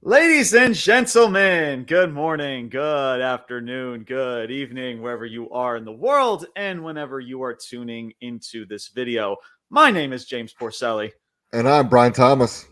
Ladies and gentlemen, good morning, good afternoon, good evening, wherever you are in the world and whenever you are tuning into this video. My name is James Porcelli. And I'm Brian Thomas.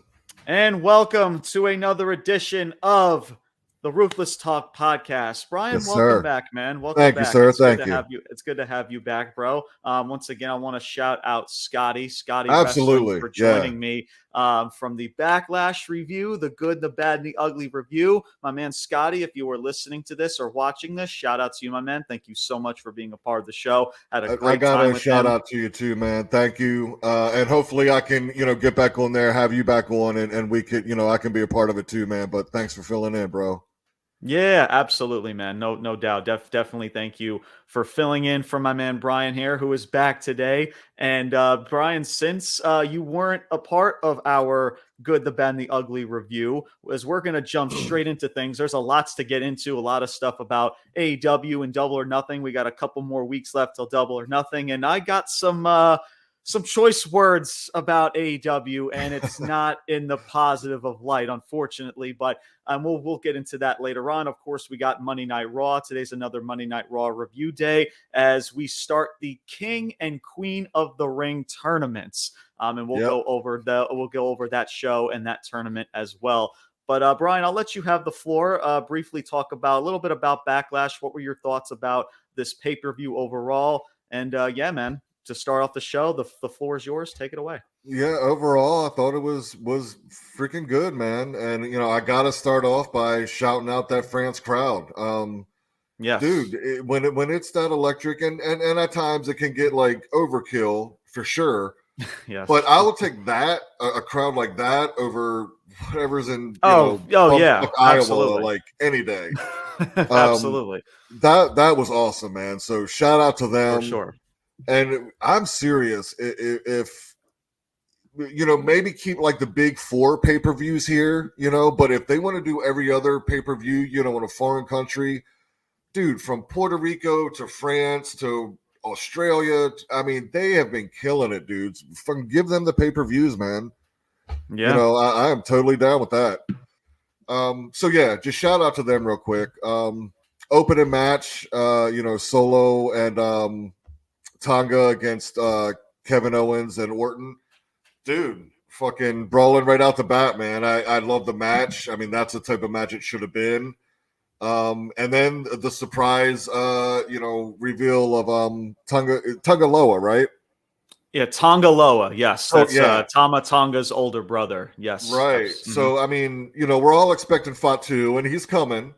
And welcome to another edition of the Ruthless Talk podcast. Brian, Yes, welcome sir. back, man. Welcome Thank back. you, sir. It's Thank good to you. have you. It's good to have you back, bro. Once again, I want to shout out Scotty Absolutely. Wrestling for joining me from the Backlash review, the good, the bad, and the ugly review. My man Scotty, if you were listening to this or watching this, shout out to you, my man. Thank you so much for being a part of the show. Had a great time with shout him. out to you too, man. Thank you. And hopefully I can, get back on there, have you back on, and we could, I can be a part of it too, man. But thanks for filling in, bro. Yeah, absolutely, man. No doubt. Definitely thank you for filling in for my man Brian here, who is back today. And Brian, since you weren't a part of our good, the bad, and the ugly review, as we're going to jump straight into things, there's a lots to get into, a lot of stuff about AEW and Double or Nothing. We got a couple more weeks left till Double or Nothing. And I got some choice words about AEW, and it's not in the positive of light, unfortunately, but we'll get into that later on. Of course, we got Monday Night Raw. Today's another Monday Night Raw review day as we start the King and Queen of the Ring tournaments. And we'll go over that show and that tournament as well. But Brian, I'll let you have the floor. Briefly talk about a little bit about Backlash. What were your thoughts about this pay-per-view overall? And yeah, man, to start off the show, the floor is yours. Take it away. Yeah, overall, I thought it was freaking good, man. And I gotta start off by shouting out that France crowd. Yes, dude, when it's that electric, and at times it can get like overkill for sure. Yes, but I will take that a crowd like that over whatever's in yeah, Iowa, absolutely. like any day. Absolutely, that was awesome, man. So shout out to them for sure. And I'm serious. If maybe keep like the big 4 pay-per-views here, but if they want to do every other pay-per-view, in a foreign country, dude, from Puerto Rico to France to Australia, I mean, they have been killing it, dudes. Give them the pay-per-views, man. Yeah. I am totally down with that. So yeah, just shout out to them real quick. Opening match, Solo and Tonga against Kevin Owens and Orton. Dude, fucking brawling right out the bat, man. I love the match. I mean, that's the type of match it should have been. And then the surprise, reveal of Tonga Loa, right? Yeah, Tonga Loa. Yes, that's Tama Tonga's older brother. Yes, right. So I mean, we're all expecting Fatu, and he's coming.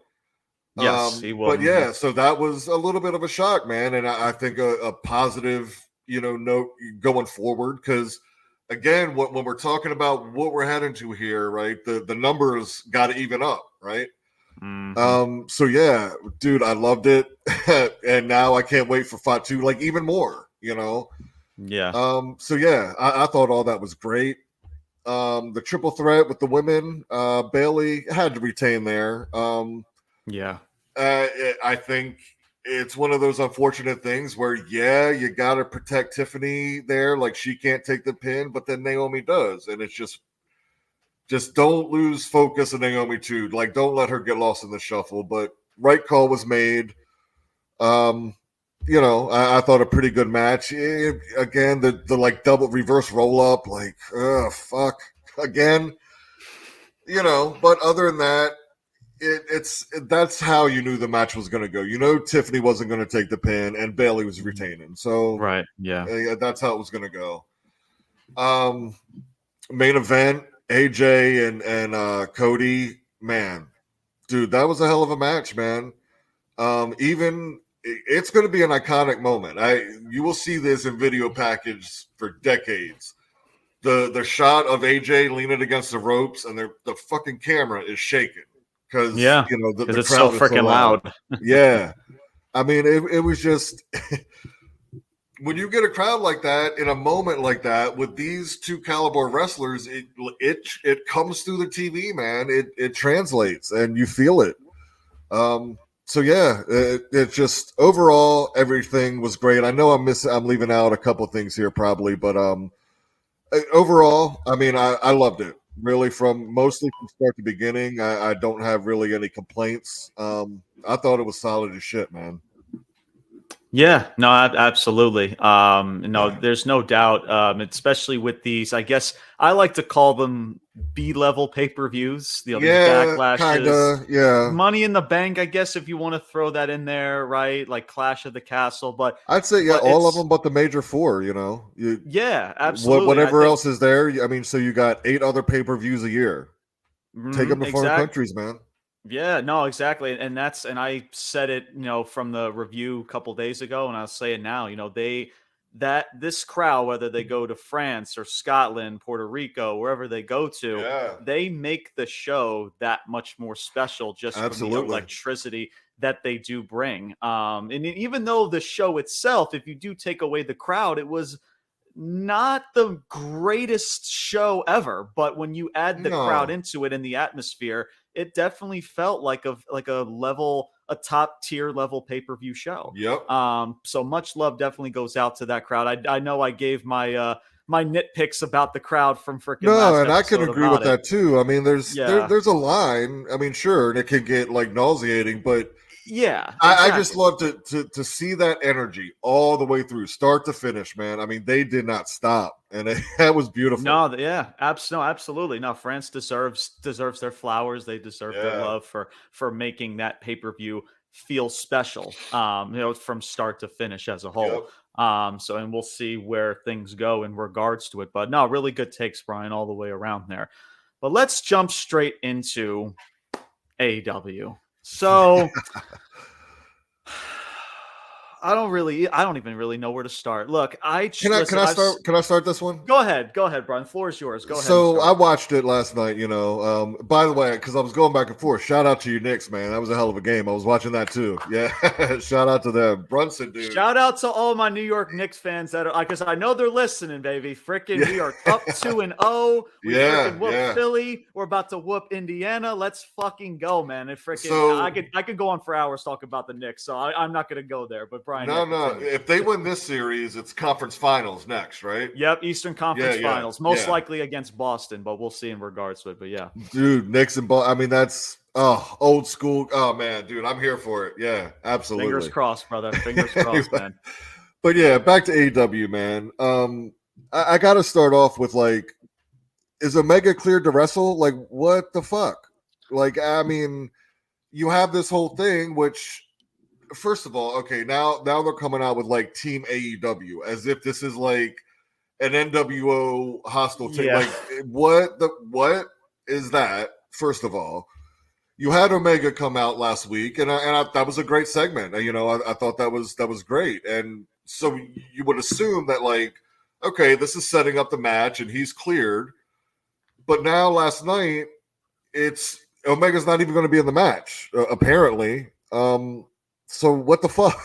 Yes, he will. But yeah, so that was a little bit of a shock, man, and I think a positive, note going forward, because again, when we're talking about what we're heading to here, right? The numbers got to even up, right? Mm-hmm. So yeah, dude, I loved it, and now I can't wait for Fatu, like even more, Yeah. So yeah, I thought all that was great. The triple threat with the women, Bailey had to retain there. Yeah. I think it's one of those unfortunate things where, you got to protect Tiffany there. Like, she can't take the pin, but then Naomi does. And it's just don't lose focus on Naomi too. Like, don't let her get lost in the shuffle. But right call was made. I thought a pretty good match. Again, the like double reverse roll up, like, fuck again. But other than that, that's how you knew the match was going to go. Tiffany wasn't going to take the pin, and Bailey was retaining. So right, yeah, that's how it was going to go. Main event, AJ and Cody, man, dude, that was a hell of a match, man. Even it's going to be an iconic moment. You will see this in video package for decades. The shot of AJ leaning against the ropes, and the fucking camera is shaking. Because the it's crowd so freaking loud. Yeah, I mean, it was just when you get a crowd like that in a moment like that with these two caliber wrestlers, it comes through the TV, man. It translates and you feel it. So yeah, it just overall everything was great. I know I'm leaving out a couple things here probably, but overall, I mean, I loved it. Really, mostly from start to beginning. I don't have really any complaints. I thought it was solid as shit, man. Yeah, no, absolutely. No, there's no doubt. Especially with these, I guess I like to call them B-level pay-per-views. You know, these Yeah, backlashes, kinda. Yeah, Money in the Bank. I guess if you want to throw that in there, right? Like Clash of the Castle, I'd say all of it's them, but the major four. yeah, absolutely. I Whatever think else is there. I mean, so you got 8 other pay-per-views a year. Take them to foreign exactly. countries, man. Yeah, no, exactly. And I said it, from the review a couple days ago, and I'll say it now, this crowd, whether they go to France or Scotland, Puerto Rico, wherever they go to, Yeah, they make the show that much more special just from the absolutely. electricity that they do bring. And even though the show itself, if you do take away the crowd, it was not the greatest show ever, but when you add the crowd No. into it and the atmosphere, it definitely felt like a top tier level pay-per-view show. Yep. So much love definitely goes out to that crowd. I know I gave my nitpicks about the crowd from freaking No, last and I can episode agree with about it. that too. I mean, Yeah. there's a line. I mean, sure, and it can get like nauseating, but Yeah, I just exactly. love to see that energy all the way through, start to finish, man. I mean, they did not stop, and that was beautiful. No, yeah, no, absolutely. No, France deserves their flowers. They deserve their Yeah. love for making that pay-per-view feel special. From start to finish as a whole. Yep. And we'll see where things go in regards to it. But no, really good takes, Brian, all the way around there. But let's jump straight into AEW. So I don't even really know where to start. Look, Can I start? Can I start this one? Go ahead, Brian. The floor is yours. Go ahead and So I start. watched it last night. By the way, because I was going back and forth. Shout out to you, Knicks, man. That was a hell of a game. I was watching that too. Yeah, shout out to them, Brunson, dude. Shout out to all my New York Knicks fans that are, because I know they're listening, baby. Freaking, Yeah. we are up 2-0. We Yeah, freaking whoop yeah. Philly. We're about to whoop Indiana. Let's fucking go, man. And freaking, So I could go on for hours talking about the Knicks, so I'm not gonna go there. But Brian, yeah, no. continue. If they win this series, it's conference finals next, right? Yep, Eastern Conference Yeah, Finals, most yeah. likely against Boston, but we'll see in regards to it. But yeah, Dude, Knicks and ball. I mean, that's old school. Oh man, dude, I'm here for it. Yeah, absolutely. fingers crossed, brother. Fingers crossed, man. But yeah, back to AEW, man. I got to start off with like, is Omega cleared to wrestle? Like, what the fuck? Like, I mean, you have this whole thing, which, first of all, okay, now they're coming out with like Team AEW as if this is like an NWO hostile team. Yeah. Like, what is that? First of all, you had Omega come out last week, and that was a great segment. I thought that was great, and so you would assume that like, okay, this is setting up the match, and he's cleared. But now last night, it's Omega's not even going to be in the match, apparently. So what the fuck?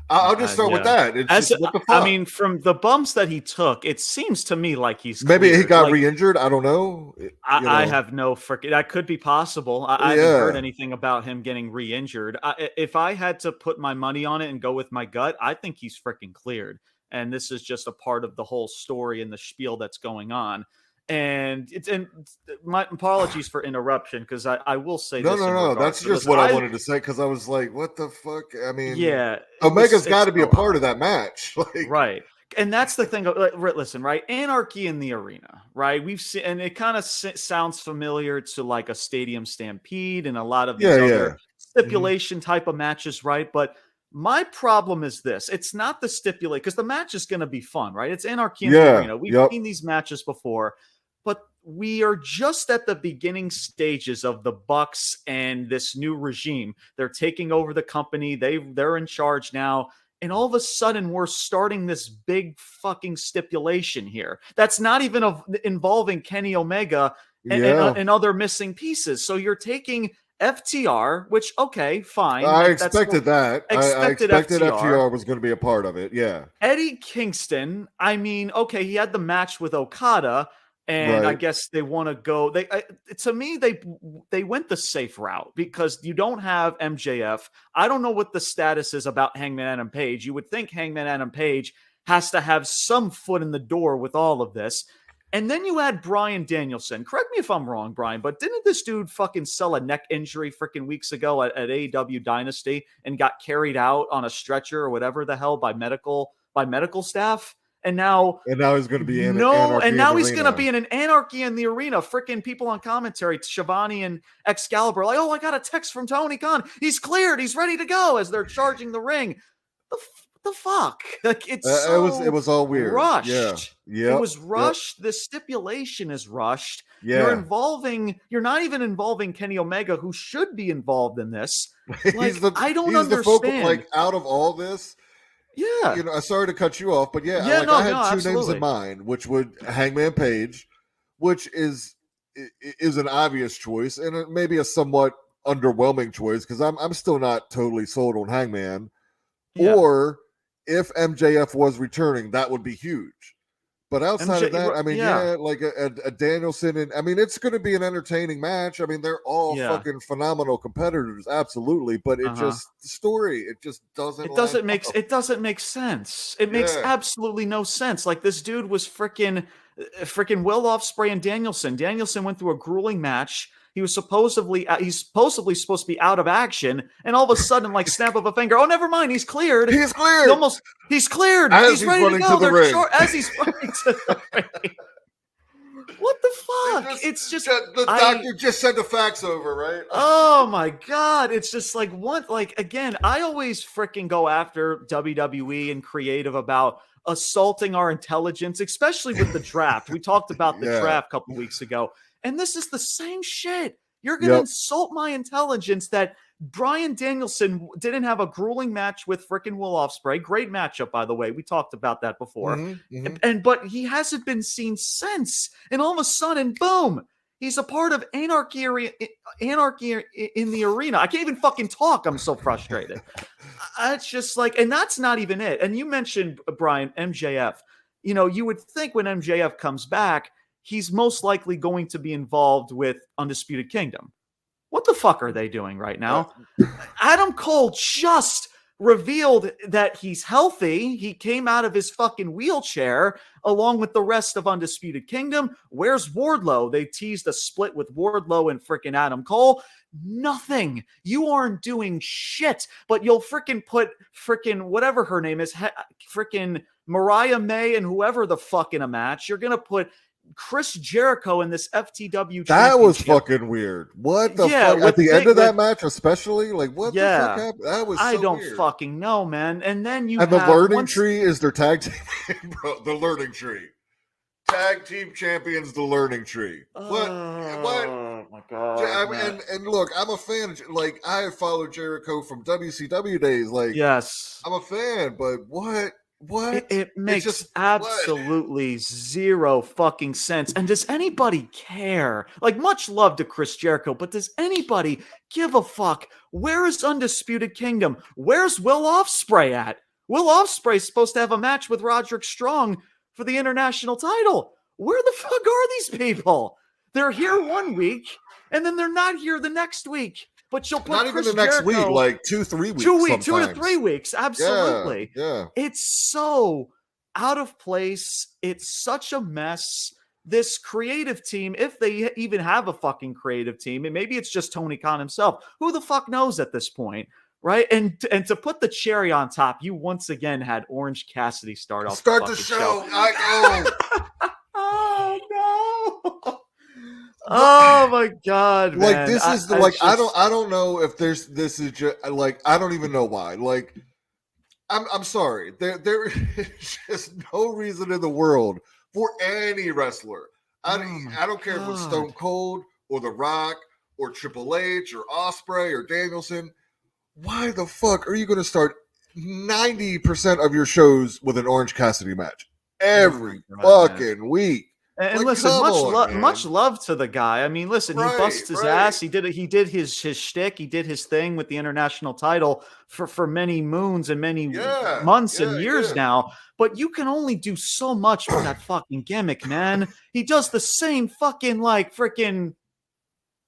I'll just start with that. It's just, what the fuck? I mean, from the bumps that he took, it seems to me like he's maybe cleared. he got re-injured. I don't know. I have no freaking. That could be possible. I haven't heard anything about him getting re-injured. If I had to put my money on it and go with my gut, I think he's freaking cleared. And this is just a part of the whole story and the spiel that's going on. And my apologies for interruption, because I will say this. No. That's just what I wanted to say, because I was like, what the fuck? I mean, yeah, Omega's got to be a part of that match. Like, right. And that's the thing. Listen, right? Anarchy in the arena, right? We've seen, and it kind of sounds familiar to like a Stadium Stampede and a lot of these other stipulation type of matches, right? But my problem is this: it's not the stipulate, because the match is going to be fun, right? It's Anarchy in the arena. We've seen these matches before, but we are just at the beginning stages of the Bucks and this new regime. They're taking over the company. They're in charge now. And all of a sudden, we're starting this big fucking stipulation here. That's not even involving Kenny Omega and other missing pieces. So you're taking FTR, which, okay, fine. I expected that. I expected FTR. FTR was going to be a part of it. Yeah. Eddie Kingston, I mean, okay, he had the match with Okada. And I guess they want to go. To me, they went the safe route, because you don't have MJF. I don't know what the status is about Hangman Adam Page. You would think Hangman Adam Page has to have some foot in the door with all of this. And then you had Bryan Danielson. Correct me if I'm wrong, Brian, but didn't this dude fucking sell a neck injury freaking weeks ago at AEW Dynasty and got carried out on a stretcher or whatever the hell by medical staff? And now he's going to be in he's going to be in an anarchy in the arena. Freaking people on commentary, Shivani and Excalibur, like, oh, I got a text from Tony Khan. He's cleared. He's ready to go as they're charging the ring. The fuck? Like, it was all weird. Rushed. Yeah. It was rushed. The stipulation is rushed. Yeah. You're not even involving Kenny Omega, who should be involved in this. Like, I don't understand. The focal, like, out of all this. Yeah. Sorry to cut you off, but I had two names in mind, which would Hangman Page, which is an obvious choice and maybe a somewhat underwhelming choice because I'm still not totally sold on Hangman. Yeah. Or if MJF was returning, that would be huge. But outside of that, I mean, like a Danielson, and I mean, it's going to be an entertaining match. I mean, they're all fucking phenomenal competitors, absolutely. But it just the story, it just doesn't. It doesn't make sense. It makes absolutely no sense. Like, this dude was freaking Will Ospreay and Danielson. Danielson went through a grueling match. He's supposedly supposed to be out of action, and all of a sudden, like, snap of a finger, oh, never mind, he's cleared. He's cleared. He's cleared. He's ready to go. As he's running to the ring. What the fuck? It's just the doctor just sent the fax over, right? Oh my god! It's just like, what? Like, again, I always freaking go after WWE and creative about assaulting our intelligence, especially with the draft. We talked about the draft a couple weeks ago. And this is the same shit. You're going to insult my intelligence that Bryan Danielson didn't have a grueling match with freaking Will Ospreay. Great matchup, by the way. We talked about that before. But he hasn't been seen since. And all of a sudden, boom, he's a part of anarchy in the arena. I can't even fucking talk. I'm so frustrated. It's just like, and that's not even it. And you mentioned, Brian, MJF. You know, you would think when MJF comes back, he's most likely going to be involved with Undisputed Kingdom. What the fuck are they doing right now? Adam Cole just revealed that he's healthy. He came out of his fucking wheelchair along with the rest of Undisputed Kingdom. Where's Wardlow? They teased a split with Wardlow and freaking Adam Cole. Nothing. You aren't doing shit, but you'll freaking put freaking whatever her name is, freaking Mariah May and whoever the fuck in a match. You're going to put Chris Jericho in this FTW. That was fucking weird. What the fuck? At the end of that match, especially, like, what the fuck happened? That was I don't fucking know, man. And then you and the learning tree is their tag team. Bro, the learning tree. Tag team champions, the learning tree. What? Oh my god! And look, I'm a fan. Like, I have followed Jericho from WCW days. Like, yes, I'm a fan. But what? It makes absolutely zero fucking sense. And does anybody care? Like, much love to Chris Jericho, but does anybody give a fuck? Where is Undisputed Kingdom? Where's Will Ospreay at? Will Ospreay's supposed to have a match with Roderick Strong for the international title. Where the fuck are these people? They're here one week, and then they're not here the next week. But you'll put not Chris even the next Jericho, week, like 2-3 weeks. 2 weeks, 2 to 3 weeks. Absolutely. Yeah. It's so out of place. It's such a mess. This creative team, if they even have a fucking creative team, and maybe it's just Tony Khan himself, who the fuck knows at this point, right? And to put the cherry on top, you once again had Orange Cassidy start the show. I know. Oh no. Oh my god, man. Like, this is I don't know if this is just like, I don't even know why. Like, I'm sorry. There is just no reason in the world for any wrestler. I don't care if it's Stone Cold or The Rock or Triple H or Ospreay or Danielson. Why the fuck are you going to start 90% of your shows with an Orange Cassidy match every fucking week? And like, listen, much love to the guy. I mean, listen, he busts his ass. He did his shtick. He did his thing with the international title for many moons and many months and years now. But you can only do so much with that fucking gimmick, man. He does the same fucking like freaking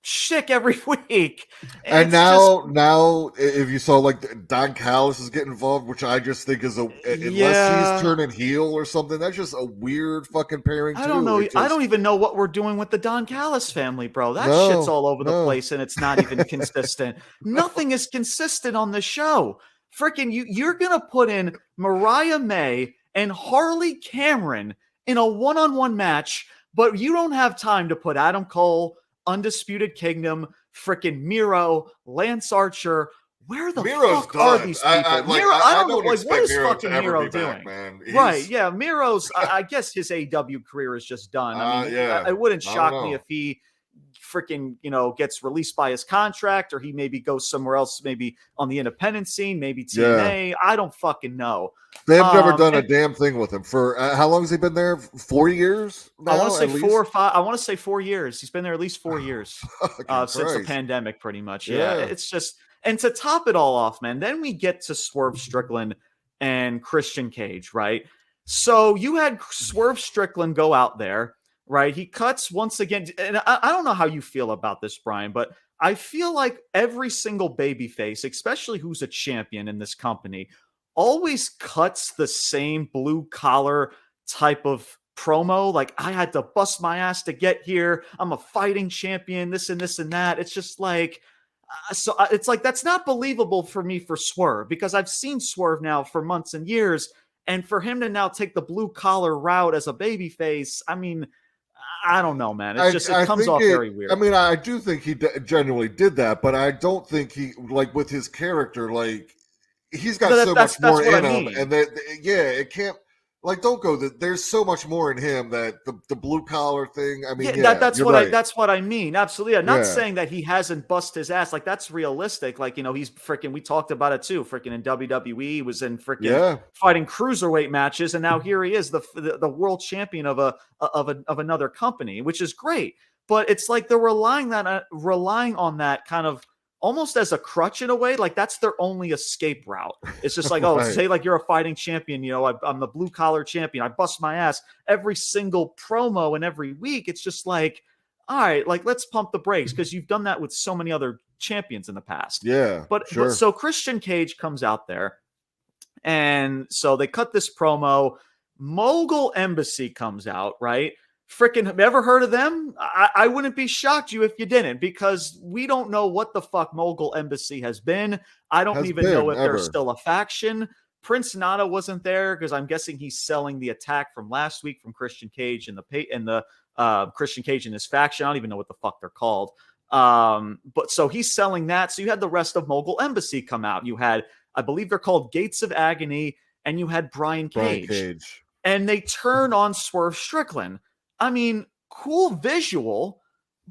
shtick every week. And now, if you saw like Don Callis is getting involved, which I just think is unless he's turning heel or something, that's just a weird fucking pairing. I don't know. I don't even know what we're doing with the Don Callis family, bro. That shit's all over the place, and it's not even consistent. Nothing is consistent on the show. Freaking you're gonna put in Mariah May and Harley Cameron in a one-on-one match, but you don't have time to put Adam Cole, Undisputed Kingdom, freaking Miro, Lance Archer. Where the fuck are these people? I don't know. Like, what is fucking Miro doing? Right? Yeah, Miro's. I guess his AEW career is just done. I mean, it wouldn't shock me if he freaking gets released by his contract, or he maybe goes somewhere else, maybe on the independent scene, maybe TNA. I don't fucking know. They've never done a damn thing with him for how long has he been there? 4 years now, I want to say 4 or 5. I want to say 4 years. He's been there at least 4 years since the pandemic, pretty much. Yeah, it's just. And to top it all off, man, then we get to Swerve Strickland and Christian Cage, right? So you had Swerve Strickland go out there, right? He cuts once again. And I don't know how you feel about this, Brian, but I feel like every single babyface, especially who's a champion in this company, always cuts the same blue collar type of promo. Like, I had to bust my ass to get here. I'm a fighting champion, this and this and that. It's just like, so it's like, that's not believable for me for Swerve, because I've seen Swerve now for months and years. And for him to now take the blue collar route as a babyface, I mean, I don't know, man. It's just, it comes off very weird. I mean, I do think he genuinely did that, but I don't think he, like, with his character, like, he's got so much more in him. And that, it can't. Like, don't go. There's so much more in him that the blue collar thing. I mean, that's what I mean. Absolutely. I'm not saying that he hasn't bust his ass. Like, that's realistic. Like, he's freaking. We talked about it too. Freaking in WWE, he was in freaking fighting cruiserweight matches, and now here he is, the world champion of another company, which is great. But it's like they're relying on that kind of almost as a crutch in a way. Like, that's their only escape route. It's just like, say like you're a fighting champion, I'm the blue collar champion. I bust my ass every single promo and every week. It's just like, all right, like, let's pump the brakes, because you've done that with so many other champions in the past. Yeah. But so Christian Cage comes out there, and so they cut this promo. Mogul Embassy comes out, right? Freaking, have you ever heard of them? I wouldn't be shocked if you didn't, because we don't know what the fuck Mogul Embassy has been. I don't even know if they're still a faction. Prince Nana wasn't there, because I'm guessing he's selling the attack from last week from Christian Cage and the Christian Cage and his faction. I don't even know what the fuck they're called. But so he's selling that. So you had the rest of Mogul Embassy come out. You had, I believe they're called Gates of Agony, and you had Bryan Cage. And they turn on Swerve Strickland. I mean, cool visual,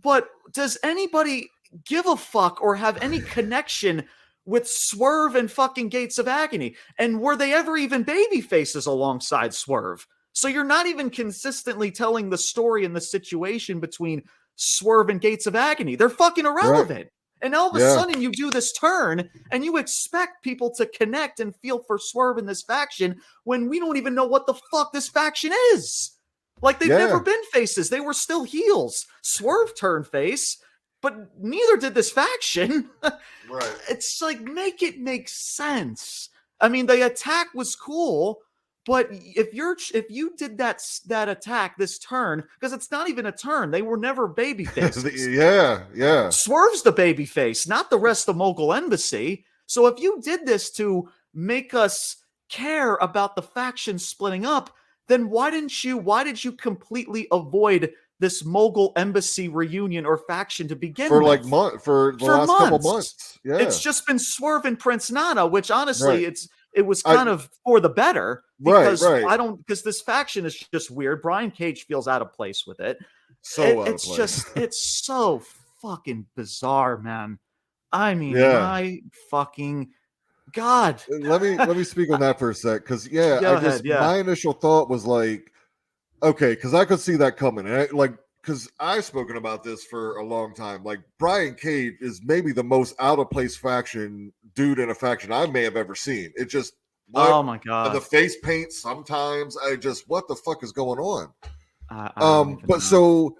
but does anybody give a fuck or have any connection with Swerve and fucking Gates of Agony? And were they ever even baby faces alongside Swerve? So you're not even consistently telling the story and the situation between Swerve and Gates of Agony. They're fucking irrelevant. Right. And all of a sudden you do this turn and you expect people to connect and feel for Swerve in this faction when we don't even know what the fuck this faction is. Like, they've never been faces. They were still heels. Swerve turned face, but neither did this faction. Right. It's like, make it make sense. I mean, the attack was cool, but if you did that attack, this turn, because it's not even a turn. They were never baby faces. Yeah. Swerve's the baby face, not the rest of Mogul Embassy. So if you did this to make us care about the faction splitting up, then why did you completely avoid this Mogul Embassy reunion or faction to begin with? For the last couple months. Yeah. It's just been Swerve and Prince Nana, which honestly it was kind of for the better, because because this faction is just weird. Bryan Cage feels out of place with it. It's so fucking bizarre, man. I mean, my fucking God. Let me speak on that for a sec, because my initial thought was like, okay, because I could see that coming, and because I've spoken about this for a long time. Like, Bryan Cage is maybe the most out of place dude in a faction I may have ever seen. It just, oh my God, the face paint sometimes. What the fuck is going on? So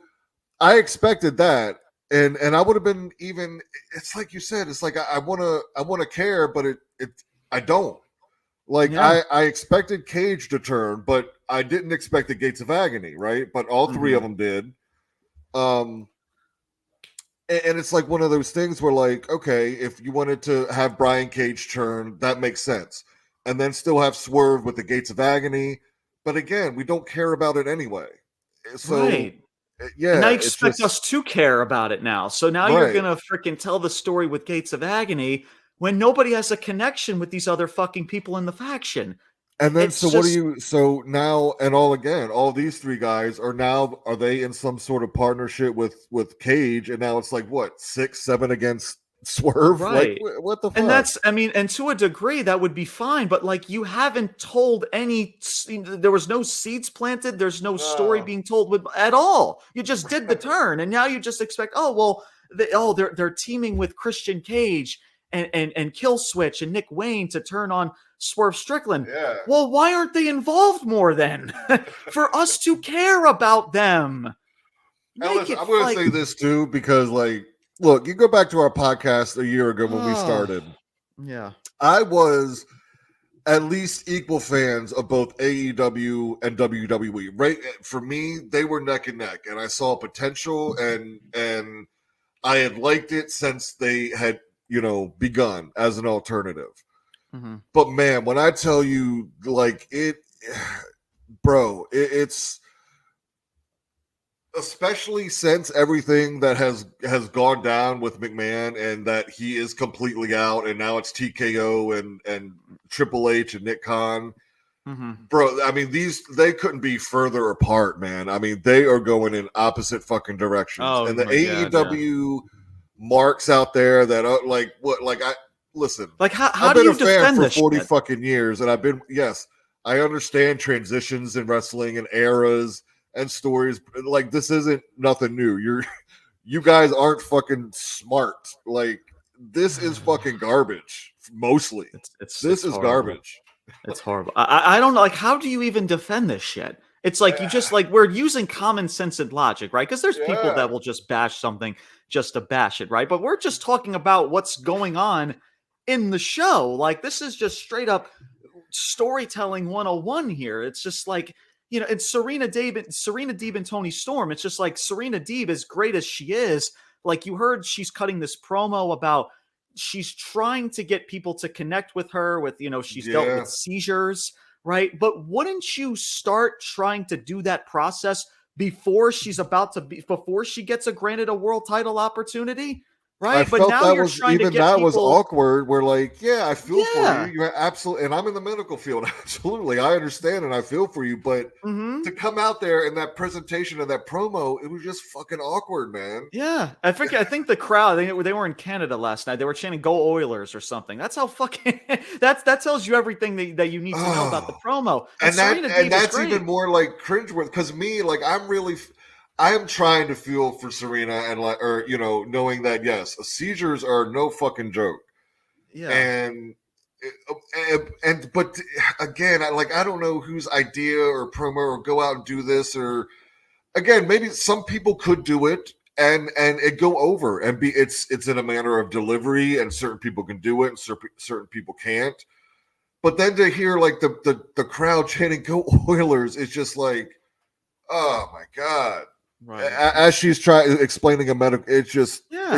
I expected that. and I would have been even. It's like you said. It's like I want to care, but I don't. Like I expected Cage to turn, but I didn't expect the Gates of Agony, right? But all three of them did. And it's like one of those things where, like, okay, if you wanted to have Brian Cage turn, that makes sense, and then still have Swerve with the Gates of Agony. But again, we don't care about it anyway. So, right. yeah, and now you expect us to care about it now. So now you're gonna freaking tell the story with Gates of Agony when nobody has a connection with these other fucking people in the faction. And then, what do you? So now, and all these three guys are they in some sort of partnership with Cage? And now it's like what 6-7 against Swerve, right? Like, what the fuck? And that's, I mean, and to a degree that would be fine, but like you haven't told any. There was no seeds planted. There's no story being told at all. You just did the turn, and now you just expect. Oh well, they're teaming with Christian Cage and Kill Switch and Nick Wayne to turn on Swerve Strickland. Yeah. Well, why aren't they involved more then? For us to care about them. Listen, I'm going to say this too, because like, look, you go back to our podcast a year ago when we started. Yeah. I was at least equal fans of both AEW and WWE. Right? For me, they were neck and neck, and I saw potential, and I had liked it since they had, begun as an alternative. But man, when I tell you, like, it's especially since everything that has gone down with McMahon, and that he is completely out, and now it's TKO and Triple H and Nick Khan. Bro, I mean, they couldn't be further apart, man. I mean, they are going in opposite fucking directions. And the AEW marks out there that are like, what, like, listen, like how I've do been you a fan defend for 40 fucking years, and I understand transitions in wrestling and eras and stories. Like, this isn't nothing new. You guys aren't fucking smart. Like, this is fucking garbage. Mostly, this is horrible. Garbage. It's horrible. I don't know. Like, how do you even defend this shit? It's like you just like, we're using common sense and logic, right? Because there's people that will just bash something just to bash it, right? But we're just talking about what's going on in the show. Like, this is just straight up storytelling 101 here. It's just like, it's Serena Deeb and Toni Storm. It's just like Serena Deeb, as great as she is, like, you heard she's cutting this promo about she's trying to get people to connect with her with, she's dealt with seizures, right? But wouldn't you start trying to do that process before she gets granted a world title opportunity? Right, but now you're trying to get people... was awkward. We're like, I feel for you. You're absolutely, and I'm in the medical field. Absolutely, I understand and I feel for you. But to come out there in that presentation of that promo, it was just fucking awkward, man. Yeah, I think the crowd. They were in Canada last night. They were chanting "Go Oilers" or something. That's how fucking. that tells you everything that you need to know about the promo. And that's even more like cringeworthy, because me, like, I am trying to feel for Serena, and knowing that yes, seizures are no fucking joke. Yeah. But again, I don't know whose idea or promo or go out and do this, or again, maybe some people could do it and it go over and be it's in a manner of delivery, and certain people can do it and certain people can't. But then to hear like the crowd chanting "Go Oilers," it's just like, oh my God. Right. As she's explaining a medical, it's just bad.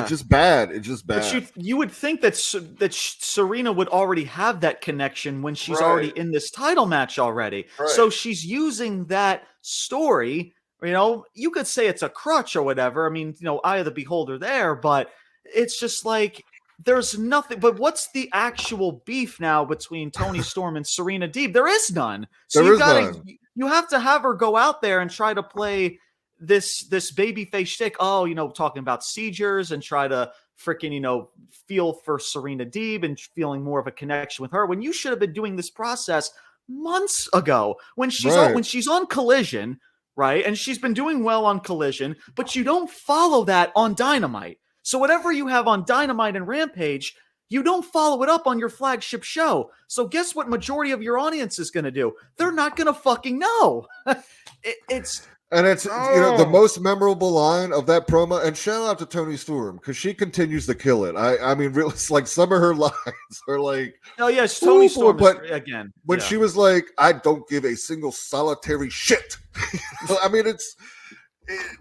It's just bad. But you would think that Serena would already have that connection when she's already in this title match already. Right. So she's using that story. You could say it's a crutch or whatever. I mean, eye of the beholder there, but it's just like, there's nothing. But what's the actual beef now between Toni Storm and Serena Deeb? There is none. So you have to have her go out there and try to play this babyface shtick, talking about seizures, and try to freaking, feel for Serena Deeb and feeling more of a connection with her, when you should have been doing this process months ago when she's on Collision, right? And she's been doing well on Collision, but you don't follow that on Dynamite. So whatever you have on Dynamite and Rampage, you don't follow it up on your flagship show. So guess what majority of your audience is going to do? They're not going to fucking know. It's And it's the most memorable line of that promo. And shout out to Toni Storm because she continues to kill it. I mean, really, it's like some of her lines are like, oh yes, Toni Storm but again. When she was like, "I don't give a single solitary shit." I mean,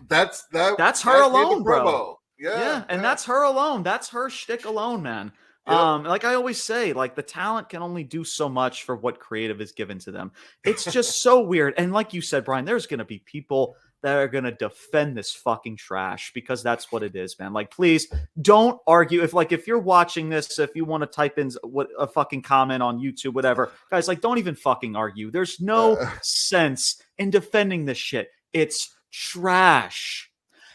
that's her alone, bro. Yeah, and that's her alone. That's her shtick alone, man. Yep. Like I always say, like the talent can only do so much for what creative is given to them. It's just so weird. And like you said, Brian, there's going to be people that are going to defend this fucking trash because that's what it is, man. Like, please don't argue. If you're watching this, if you want to type in a fucking comment on YouTube, whatever, guys, like, don't even fucking argue. There's no sense in defending this shit. It's trash.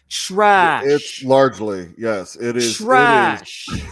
It's largely, yes, it is trash. It is.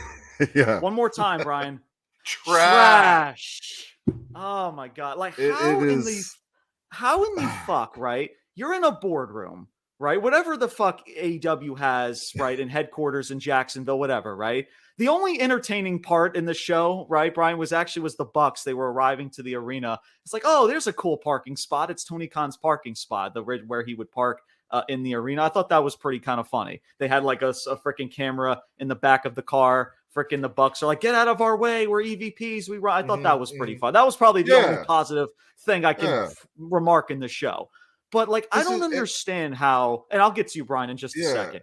Yeah. One more time, Brian. Trash. Oh my god! Like how in the fuck, right? You're in a boardroom, right? Whatever the fuck AEW has, right, in headquarters in Jacksonville, whatever, right? The only entertaining part in the show, right, Brian, was the Bucks. They were arriving to the arena. It's like, oh, there's a cool parking spot. It's Tony Khan's parking spot, where he would park in the arena. I thought that was pretty kind of funny. They had like a freaking camera in the back of the car. Freaking the Bucks are like, get out of our way. We're EVPs. I thought that was pretty fun. That was probably the only positive thing I can remark in the show. But like, I don't understand how, and I'll get to you, Brian, in just a second.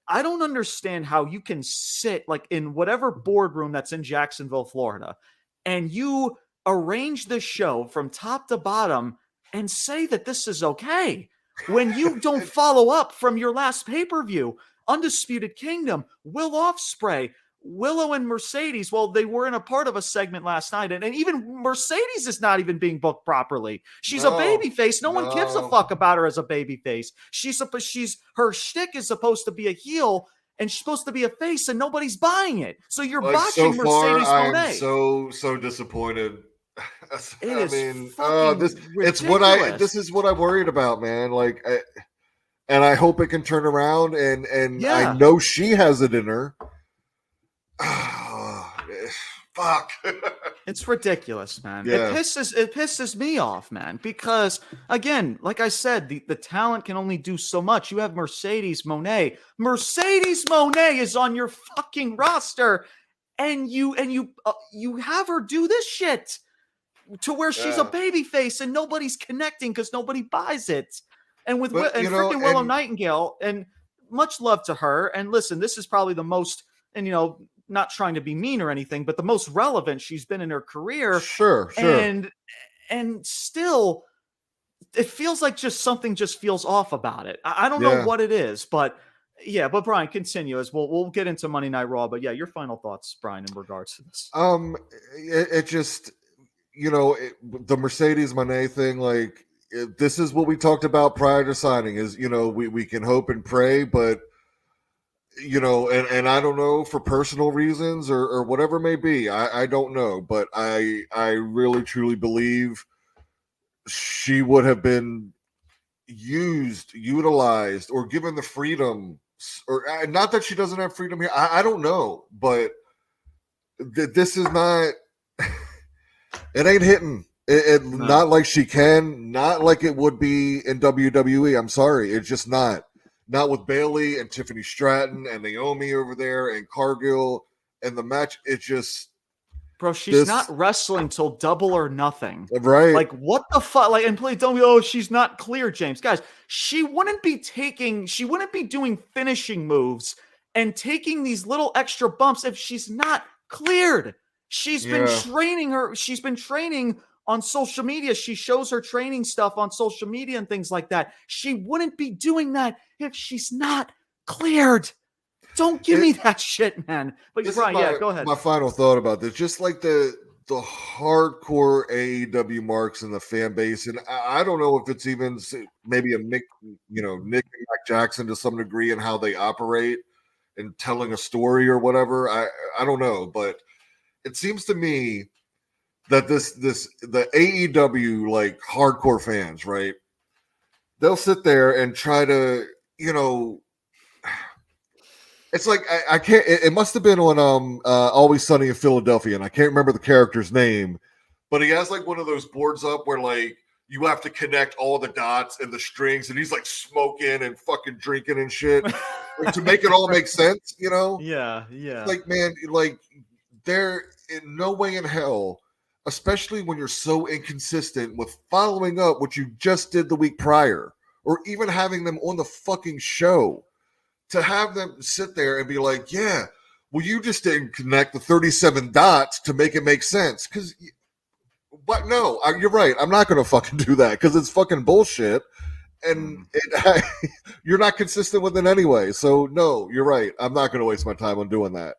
I don't understand how you can sit like in whatever boardroom that's in Jacksonville, Florida, and you arrange the show from top to bottom and say that this is okay when you don't follow up from your last pay-per-view. Undisputed Kingdom, Will Ospreay, Willow and Mercedes, well, they were in a part of a segment last night, and even Mercedes is not even being booked properly. She's a babyface. No one gives a fuck about her as a babyface. Her shtick is supposed to be a heel, and she's supposed to be a face, and nobody's buying it. So you're botching so far, Mercedes Moné. I'm so disappointed. Ridiculous. This is what I worried about, man. Like, and I hope it can turn around, and I know she has it in her. Fuck. It's ridiculous, man. It pisses me off, man, because again, like I said, the talent can only do so much. You have Mercedes Moné. Mercedes Moné is on your fucking roster, and you have her do this shit to where she's a babyface and nobody's connecting because nobody buys it. And freaking Willow Nightingale, and much love to her. And listen, this is probably the most, and not trying to be mean or anything, but the most relevant she's been in her career. Sure. And still, it feels like something feels off about it. I don't know what it is, but yeah. But Brian, continue as we'll get into Monday Night Raw. But yeah, your final thoughts, Brian, in regards to this. It just, the Mercedes Moné thing, like this is what we talked about prior to signing. Is we can hope and pray, but. And I don't know, for personal reasons or whatever it may be. I don't know, but I really truly believe she would have been utilized, or given the freedom, or not that she doesn't have freedom here. I don't know, but this is not. It ain't hitting. Not like she can, not like it would be in WWE. I'm sorry, it's just not. Not with Bayley and Tiffany Stratton and Naomi over there and Cargill and the match. It just, bro, she's not wrestling till Double or Nothing, right? Like, what the fuck? Like, and please don't be, oh, she's not clear, James. Guys, she wouldn't be doing finishing moves and taking these little extra bumps if she's not cleared. She's been training on social media. She shows her training stuff on social media and things like that. She wouldn't be doing that if she's not cleared. Don't give me that shit, man. But Brian, go ahead. My final thought about this, just like the hardcore AEW marks in the fan base, and I don't know if it's even maybe a Nick and Mac Jackson to some degree in how they operate and telling a story or whatever. I don't know, but it seems to me that the AEW like hardcore fans, right? They'll sit there and try to, it's like I can't. It must have been on Always Sunny in Philadelphia, and I can't remember the character's name, but he has like one of those boards up where like you have to connect all the dots and the strings, and he's like smoking and fucking drinking and shit like, to make it all make sense, you know? Yeah. Like, man, like there in no way in hell, especially when you're so inconsistent with following up what you just did the week prior, or even having them on the fucking show, to have them sit there and be like, yeah, well, you just didn't connect the 37 dots to make it make sense. But no, you're right. I'm not going to fucking do that because it's fucking bullshit. And you're not consistent with it anyway. So no, you're right. I'm not going to waste my time on doing that.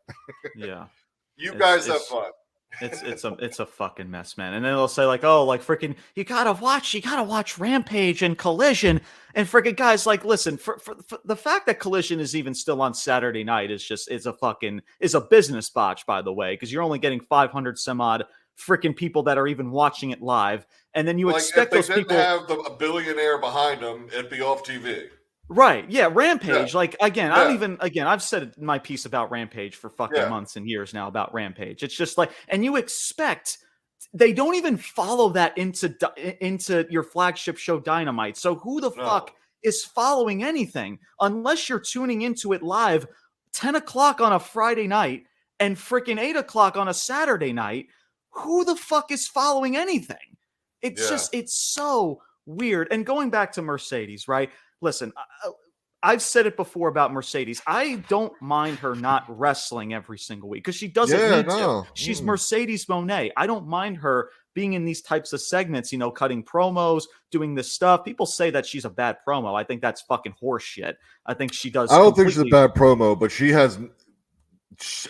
Yeah. You guys have fun. It's a fucking mess, man. And then they'll say like, oh, like freaking, you gotta watch Rampage and Collision, and freaking guys, like, listen, for the fact that Collision is even still on Saturday night is a business botch, by the way, because you're only getting 500 some odd freaking people that are even watching it live, and then you expect those people. If they didn't have a billionaire behind them, it'd be off TV. Right. Yeah. Rampage. Yeah. Like, again, I've said my piece about Rampage for fucking months and years now about Rampage. It's just like, and you expect, they don't even follow that into your flagship show Dynamite. So who the fuck is following anything unless you're tuning into it live 10 o'clock on a Friday night and freaking 8 o'clock on a Saturday night? Who the fuck is following anything? It's just, it's so weird. And going back to Mercedes, right? Listen, I've said it before about Mercedes. I don't mind her not wrestling every single week because she doesn't need to. She's Mercedes Moné. I don't mind her being in these types of segments, you know, cutting promos, doing this stuff. People say that she's a bad promo. I think that's fucking horse shit. I think she does. I don't think she's a bad promo, but she has.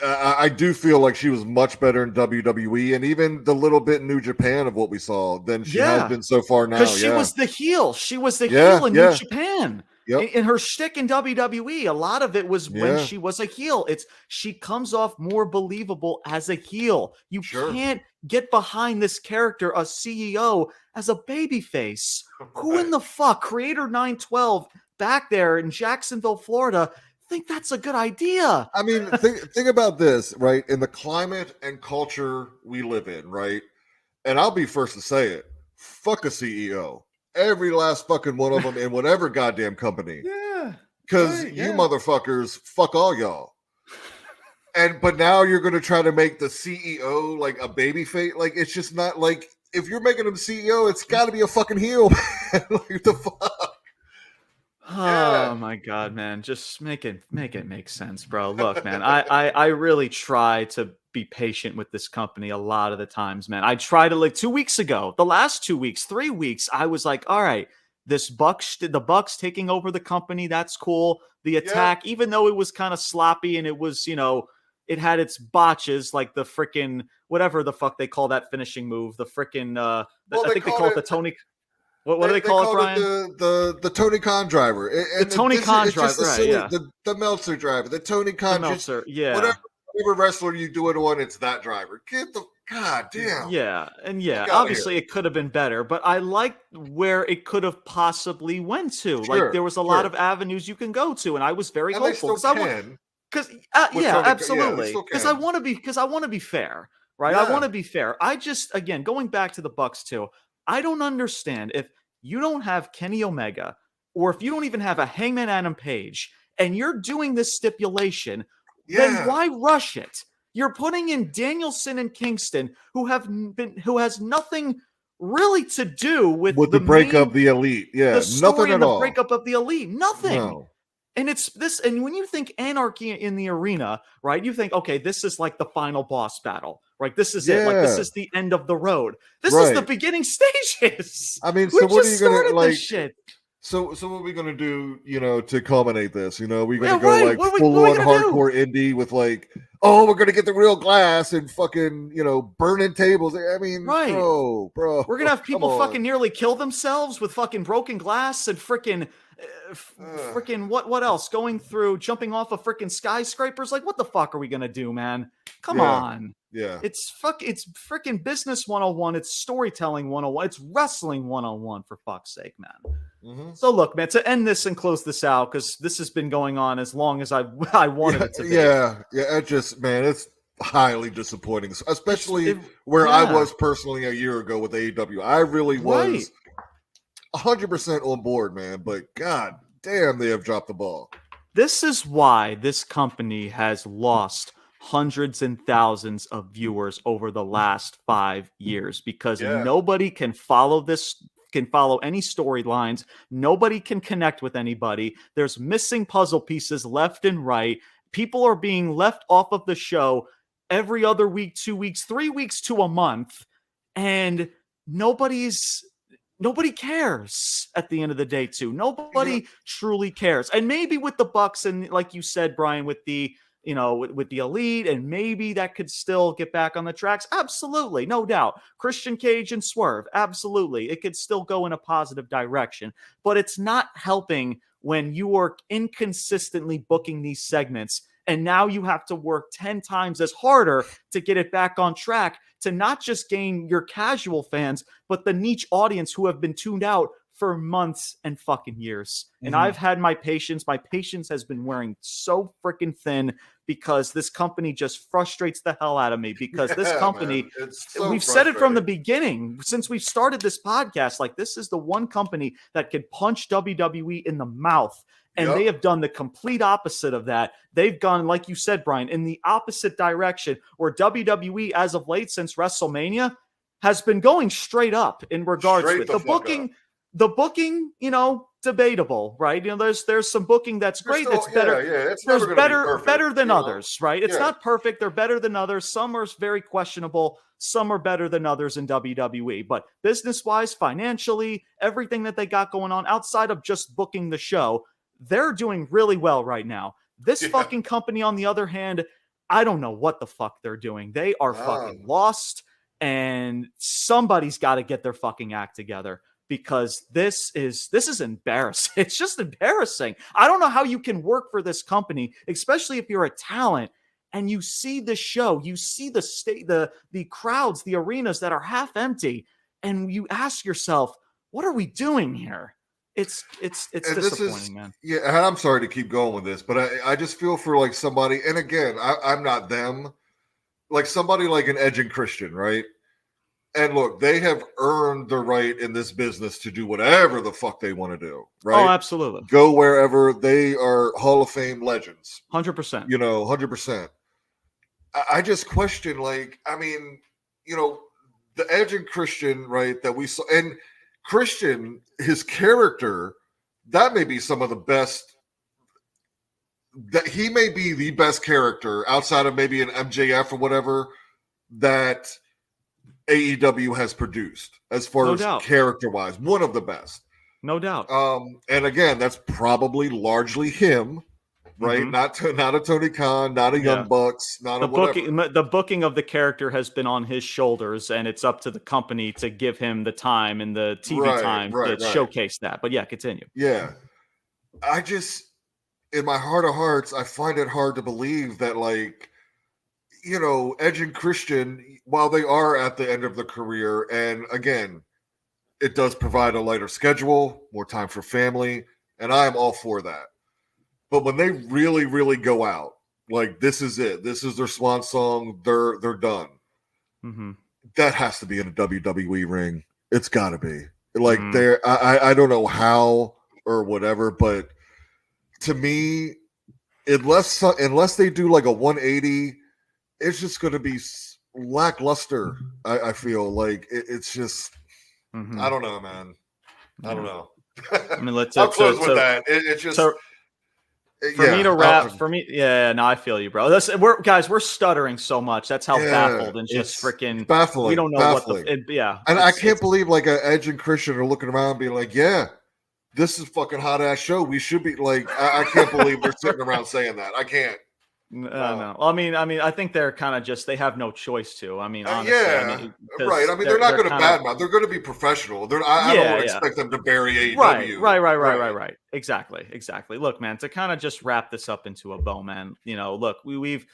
I do feel like she was much better in WWE and even the little bit in New Japan of what we saw than she has been so far now. Because she was the heel. She was the heel in New Japan. Yep. In her shtick in WWE, a lot of it was when she was a heel. She comes off more believable as a heel. You can't get behind this character, a CEO, as a babyface. Who in the fuck, Creator 912 back there in Jacksonville, Florida, think that's a good idea? I mean, think about this, right? In the climate and culture we live in, right? And I'll be first to say it. Fuck a CEO. Every last fucking one of them in whatever goddamn company. Yeah. Because you motherfuckers, fuck all y'all. But now you're going to try to make the CEO like a baby face. Like, it's just not like, if you're making him CEO, it's got to be a fucking heel. Like, the fuck? Oh my God, man. Just make it make sense, bro. Look, man, I really try to be patient with this company a lot of the times, man. I try to, like, 2 weeks ago, the last 2 weeks, 3 weeks, I was like, all right, the Bucks taking over the company, that's cool. The attack, even though it was kind of sloppy and it was, you know, it had its botches, like the freaking, whatever the fuck they call that finishing move, the freaking, I think they call it the Tony. What do they call it, Brian? The Tony Khan driver. The Tony Khan driver, right? The Meltzer driver. The Tony Khan. The Meltzer, Whatever wrestler you do it on, it's that driver. Get the goddamn. Yeah, and obviously it could have been better, but I like where it could have possibly went to. Like, there was a lot of avenues you can go to, and I was very hopeful absolutely. Because I want to be fair, right? I want to be fair. I just, again, going back to the Bucks too, I don't understand if you don't have Kenny Omega, or if you don't even have a Hangman Adam Page, and you're doing this stipulation, then why rush it? You're putting in Danielson and Kingston, who has nothing really to do with the breakup of the Elite. Yeah, the story nothing and at the all. breakup of the Elite. Nothing. No. And it's this, and when you think anarchy in the arena, right, you think, okay, this is like the final boss battle, right? This is it. Like, this is the end of the road. This is the beginning stages. I mean, so what are you going to, like, shit. So what are we going to do, you know, to culminate this? You know, we're going to go like full-on hardcore indie with like, oh, we're going to get the real glass and fucking, you know, burning tables. I mean, bro. We're going to have people fucking nearly kill themselves with fucking broken glass and freaking what else? Jumping off of freaking skyscrapers. Like, what the fuck are we going to do, man? Come on. Yeah. It's freaking business 101. It's storytelling 101. It's wrestling 101, for fuck's sake, man. Mm-hmm. So look, man, to end this and close this out, because this has been going on as long as I wanted it to be. Yeah. It just, man, it's highly disappointing, especially where I was personally a year ago with AEW. I really was 100% on board, man. But god damn, they have dropped the ball. This is why this company has lost hundreds and thousands of viewers over the last 5 years, because nobody can follow any storylines. Nobody can connect with anybody. There's missing puzzle pieces left and right. People are being left off of the show every other week, 2 weeks, 3 weeks to a month. And nobody cares at the end of the day, too. Nobody truly cares. And maybe with the Bucks and, like you said, Brian, with the with the Elite, and maybe that could still get back on the tracks. Absolutely, no doubt. Christian Cage and Swerve, absolutely. It could still go in a positive direction. But it's not helping when you are inconsistently booking these segments, and now you have to work 10 times as harder to get it back on track, to not just gain your casual fans, but the niche audience who have been tuned out for months and fucking years. And I've had my patience. My patience has been wearing so freaking thin, because this company just frustrates the hell out of me. Because this company, we've said it from the beginning, since we've started this podcast, like, this is the one company that could punch WWE in the mouth. And they have done the complete opposite of that. They've gone, like you said, Brian, in the opposite direction, where WWE, as of late, since WrestleMania, has been going straight up in regards to it. The booking, debatable, right? There's some booking that's great. That's better. It's better than others, right? It's not perfect. They're better than others. Some are very questionable. Some are better than others in WWE. But business-wise, financially, everything that they got going on outside of just booking the show, they're doing really well right now. This fucking company, on the other hand, I don't know what the fuck they're doing. They are fucking lost, and somebody's got to get their fucking act together, because this is embarrassing. It's just embarrassing. I don't know how you can work for this company, especially if you're a talent, and you see the show, you see the crowds, the arenas that are half empty, and you ask yourself, what are we doing here? It's disappointing, man. Yeah, and I'm sorry to keep going with this, but I just feel for like somebody, and again, I'm not them, like somebody like an Edge and Christian, right? And look, they have earned the right in this business to do whatever the fuck they want to do, right? Oh, absolutely. Go wherever. They are Hall of Fame legends. 100%. 100%. I just question, like, I mean, the Edge and Christian, right, that we saw, and Christian, his character, that may be some of the best, that he may be the best character outside of maybe an MJF or whatever that AEW has produced, as far as character-wise. One of the best. No doubt. And again, that's probably largely him, right? Not a Tony Khan, not a Young Bucks, not a whatever. The booking of the character has been on his shoulders, and it's up to the company to give him the time and the TV time to showcase that. But yeah, continue. Yeah. I just, in my heart of hearts, I find it hard to believe that, like, Edge and Christian, while they are at the end of their career, and again, it does provide a lighter schedule, more time for family, and I am all for that. But when they really, really go out, like, this is it, this is their swan song, they're done. That has to be in a WWE ring. It's got to be. Like, I don't know how or whatever, but to me, unless they do like a 180, it's just going to be lackluster. I feel like it's just, I don't know, man. I don't know. I mean, I'll close with that. It's just me to wrap. For me, I feel you, bro. We're stuttering so much. That's how baffled and just freaking baffling. We don't know baffling. And I can't believe like Edge and Christian are looking around, being like, "Yeah, this is fucking hot ass show. We should be like." I can't believe they're sitting around saying that. I can't. No. I mean, I think they're kind of just, they have no choice to. I mean, honestly, right. I mean, they're not going to badmouth. They're going to be professional. I don't expect them to bury AEW. Right. Exactly. Look, man, to kind of just wrap this up into a bow, man. Look, we've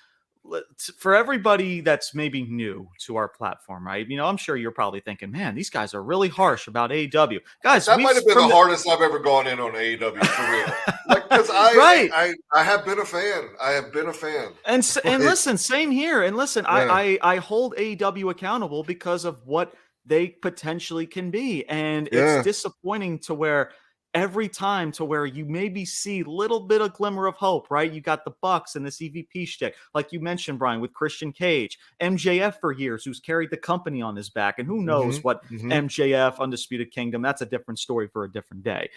for everybody that's maybe new to our platform, right? I'm sure you're probably thinking, man, these guys are really harsh about AEW. Guys, that might have been the hardest I've ever gone in on AEW for real. Like, because I have been a fan. I have been a fan. And listen, same here. And listen, I hold AEW accountable because of what they potentially can be. And Yeah. it's disappointing to where every time to where you maybe see little bit of glimmer of hope, right? You got the Bucks and this EVP shtick, like you mentioned, Brian, with Christian Cage, MJF for years, who's carried the company on his back, and who knows what MJF, Undisputed Kingdom, that's a different story for a different day.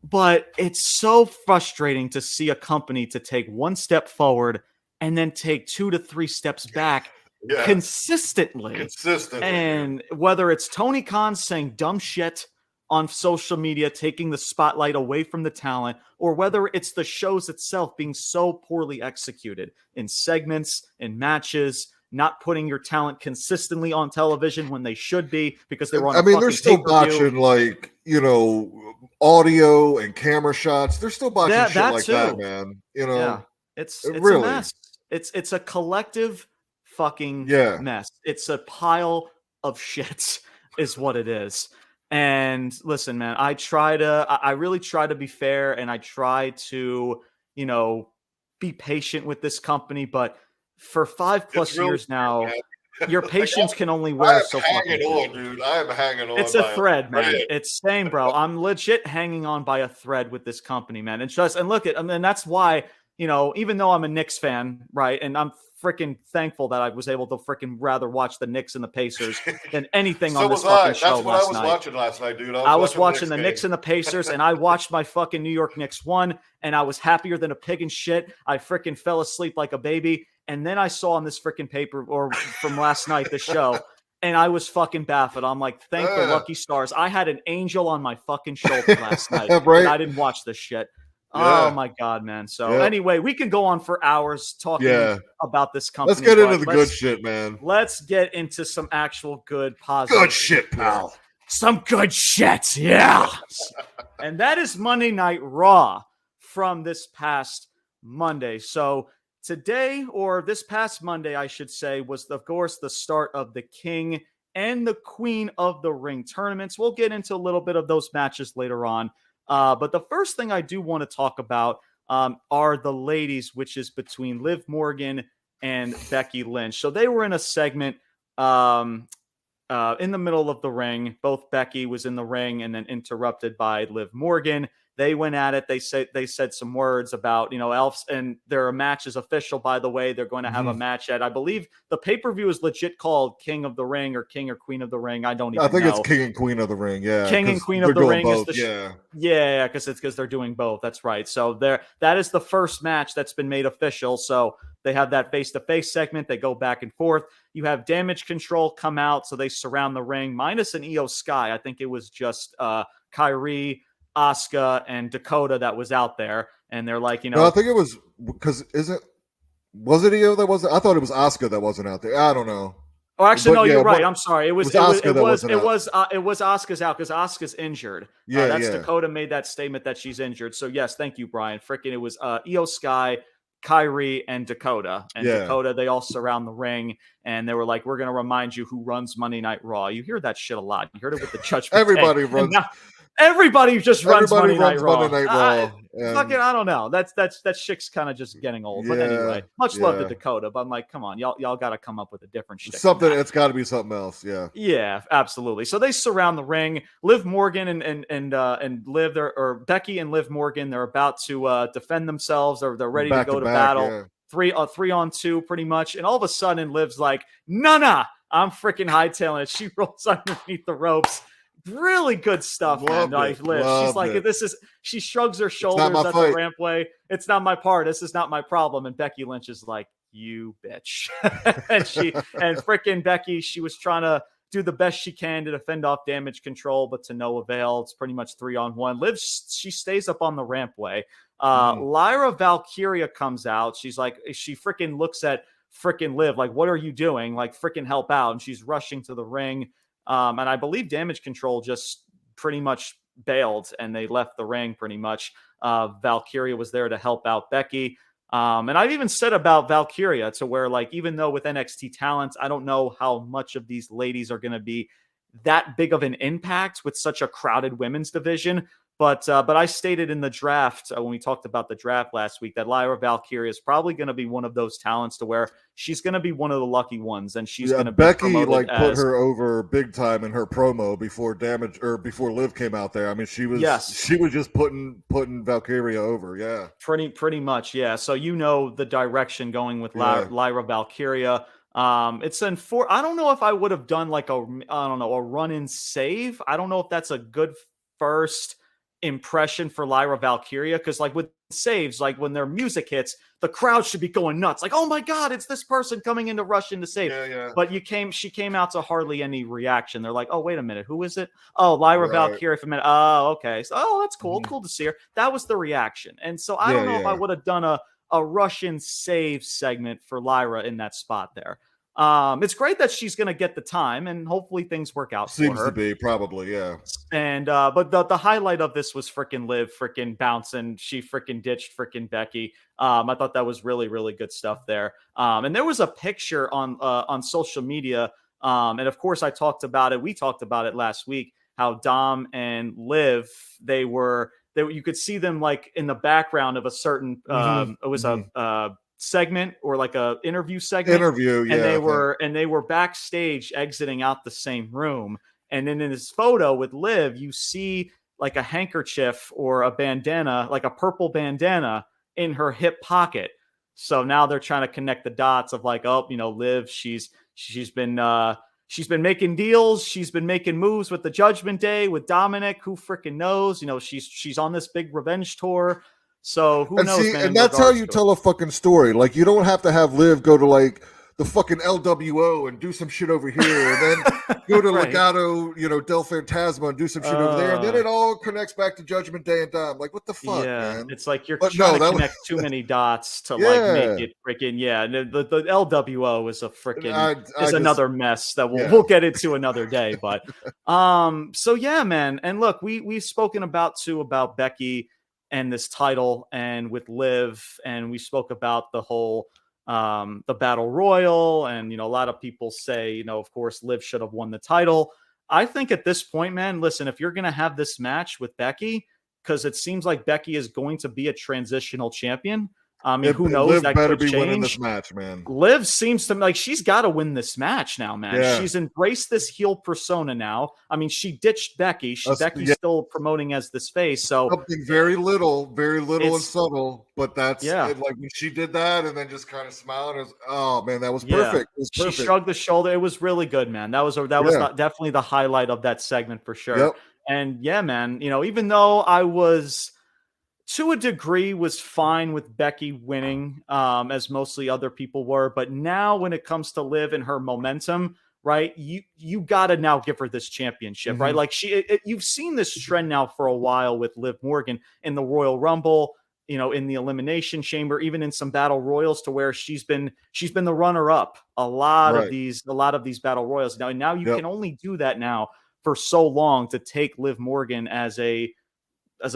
But it's so frustrating to see a company to take one step forward and then take 2 to 3 steps back consistently. And whether it's Tony Khan saying dumb shit on social media, taking the spotlight away from the talent, or whether it's the shows itself being so poorly executed in segments, in matches, not putting your talent consistently on television when they should be because they were on they're still botching, like, you know, audio and camera shots. They're still botching shit like that, man. You know, it's really a mess. It's a collective fucking mess. It's a pile of shit is what it is. And listen, man, I really try to be fair, and I try to, you know, be patient with this company, but for 5+ years now, your patience can only wear so fucking on, dude. I am hanging on. It's a thread, man. It's same, bro. I'm legit hanging on by a thread with this company, man. And look at, and that's why, you know, even though I'm a Knicks fan, right, and I'm freaking thankful that I was able to freaking rather watch the Knicks and the Pacers than anything on this fucking show last night. That's what I was watching last night, dude. I was watching the Knicks and the Pacers, and I watched my fucking New York Knicks won, and I was happier than a pig in shit. I freaking fell asleep like a baby. And then I saw on this freaking paper, or from last night, the show, and I was fucking baffled. I'm like, thank the lucky stars. I had an angel on my fucking shoulder last night, and I didn't watch this shit. Oh my God, man. So anyway, we can go on for hours talking about this company. Let's get into the good shit, man. Let's get into some actual good, positive. Good shit, pal. Some good shit, yeah. And that is Monday Night Raw from this past Monday. So today, or this past Monday, I should say, was, of course, the start of the King and the Queen of the Ring tournaments. We'll get into a little bit of those matches later on. But the first thing I do want to talk about are the ladies, which is between Liv Morgan and Becky Lynch. So they were in a segment in the middle of the ring. Both Becky was in the ring and then interrupted by Liv Morgan. They went at it. They said some words about, you know, Elves, and their match is official, by the way. They're going to have a match at, I believe the pay-per-view is legit called King of the Ring or King or Queen of the Ring. I don't even know. I think it's King and Queen of the Ring. Yeah. King and Queen of the Ring both, is the because they're doing both. That's right. So that is the first match that's been made official. So they have that face-to-face segment. They go back and forth. You have Damage Control come out. So they surround the ring minus an Io Sky. I think it was just Kyrie, Asuka, and Dakota that was out there, and they're like, you know, no, I think it was because was it Io that wasn't? I thought it was Asuka that wasn't out there. I don't know. Oh, actually, no, you're right. I'm sorry. It was Asuka's out because Asuka's injured. Yeah, Dakota made that statement that she's injured. So yes, thank you, Brian. Freaking, it was Io Sky, Kyrie, and Dakota. And Dakota, they all surround the ring, and they were like, "We're going to remind you who runs Monday Night Raw." You hear that shit a lot. You heard it with the Judgment Day. Everybody runs. Everybody just runs Monday Night Raw. Fucking, I don't know. That shit's kind of just getting old. But anyway, much love to Dakota. But I'm like, come on, y'all got to come up with a different shtick. Something. It's got to be something else. Yeah. Yeah, absolutely. So they surround the ring. Liv Morgan and Liv, or Becky and Liv Morgan, they're about to defend themselves. They're ready to go to battle. Yeah. 3-on-2 pretty much. And all of a sudden, Liv's like, nah, I'm freaking hightailing it. She rolls underneath the ropes. Really good stuff, man. Liv. She's like, she shrugs her shoulders at the rampway. It's not my part. This is not my problem. And Becky Lynch is like, you bitch. and freaking Becky, she was trying to do the best she can to defend off Damage Control, but to no avail. It's pretty much 3-on-1. Liv, she stays up on the rampway. Lyra Valkyria comes out. She's like, she freaking looks at freaking Liv like, what are you doing? Like, freaking help out. And she's rushing to the ring. And I believe Damage Control just pretty much bailed and they left the ring pretty much. Valkyria was there to help out Becky. And I've even said about Valkyria to where, like, even though with NXT talent, I don't know how much of these ladies are going to be that big of an impact with such a crowded women's division. But I stated in the draft when we talked about the draft last week that Lyra Valkyria is probably going to be one of those talents to where she's going to be one of the lucky ones, and she's going to be Becky promoted put as her over big time in her promo before before Liv came out there. I mean, she was just putting Valkyria over. Yeah, pretty much. Yeah. So the direction going with Lyra Valkyria. It's in four. I don't know if I would have done like a run in save. I don't know if that's a good first impression for Lyra Valkyria, because like with saves, like when their music hits, the crowd should be going nuts, like, oh my god, it's this person coming in to rush in to save. But she came out to hardly any reaction. They're like, oh, wait a minute, who is it? Oh, Lyra Valkyria for a minute. Oh, okay. So that's cool. Cool to see her. That was the reaction. And so I don't know if I would have done a Russian save segment for Lyra in that spot there. It's great that she's going to get the time, and hopefully things work out for her. Seems to be, probably, yeah. And but the highlight of this was freaking Liv freaking bouncing. She freaking ditched freaking Becky. I thought that was really, really good stuff there. And there was a picture on social media, and of course I talked about it. We talked about it last week, how Dom and Liv, you could see them like in the background of a certain it was a segment or like a interview segment, and they were backstage exiting out the same room. And then in this photo with Liv, you see like a handkerchief or a bandana, like a purple bandana in her hip pocket. So now they're trying to connect the dots of like, oh, Liv, she's been making deals, she's been making moves with the Judgment Day, with Dominic, who freaking knows, she's on this big revenge tour. So who knows, man? And that's how you tell a fucking story. Like, you don't have to have Liv go to like the fucking LWO and do some shit over here, and then go to Legado, Del Fantasma, and do some shit over there, and then it all connects back to Judgment Day and Dom. Like, what the fuck, man? It's like you're trying to connect too many dots to like make it freaking The LWO is a freaking another mess that we'll get into another day. But so yeah, man. And look, we've spoken about Becky and this title, and with Liv, and we spoke about the whole the battle royal, and a lot of people say, of course Liv should have won the title. I think at this point, man, listen, if you're gonna have this match with Becky, because it seems like Becky is going to be a transitional champion. I mean, who knows? Liv that better could be change. Winning this match, man. Liv seems to like she's got to win this match now, man. Yeah. She's embraced this heel persona now. I mean, she ditched Becky. Becky's still promoting as this face. So something very little and subtle, but that's like when she did that and then just kind of smiled. Oh man, that was perfect. It was perfect. She shrugged the shoulder. It was really good, man. That was definitely the highlight of that segment for sure. Yep. And yeah, man, even though I was, to a degree, was fine with Becky winning, as mostly other people were. But now when it comes to Liv and her momentum, right, you got to now give her this championship, right? Like you've seen this trend now for a while with Liv Morgan in the Royal Rumble, in the Elimination Chamber, even in some battle royals, to where she's been the runner up a lot of these battle royals. Now you can only do that now for so long, to take Liv Morgan as a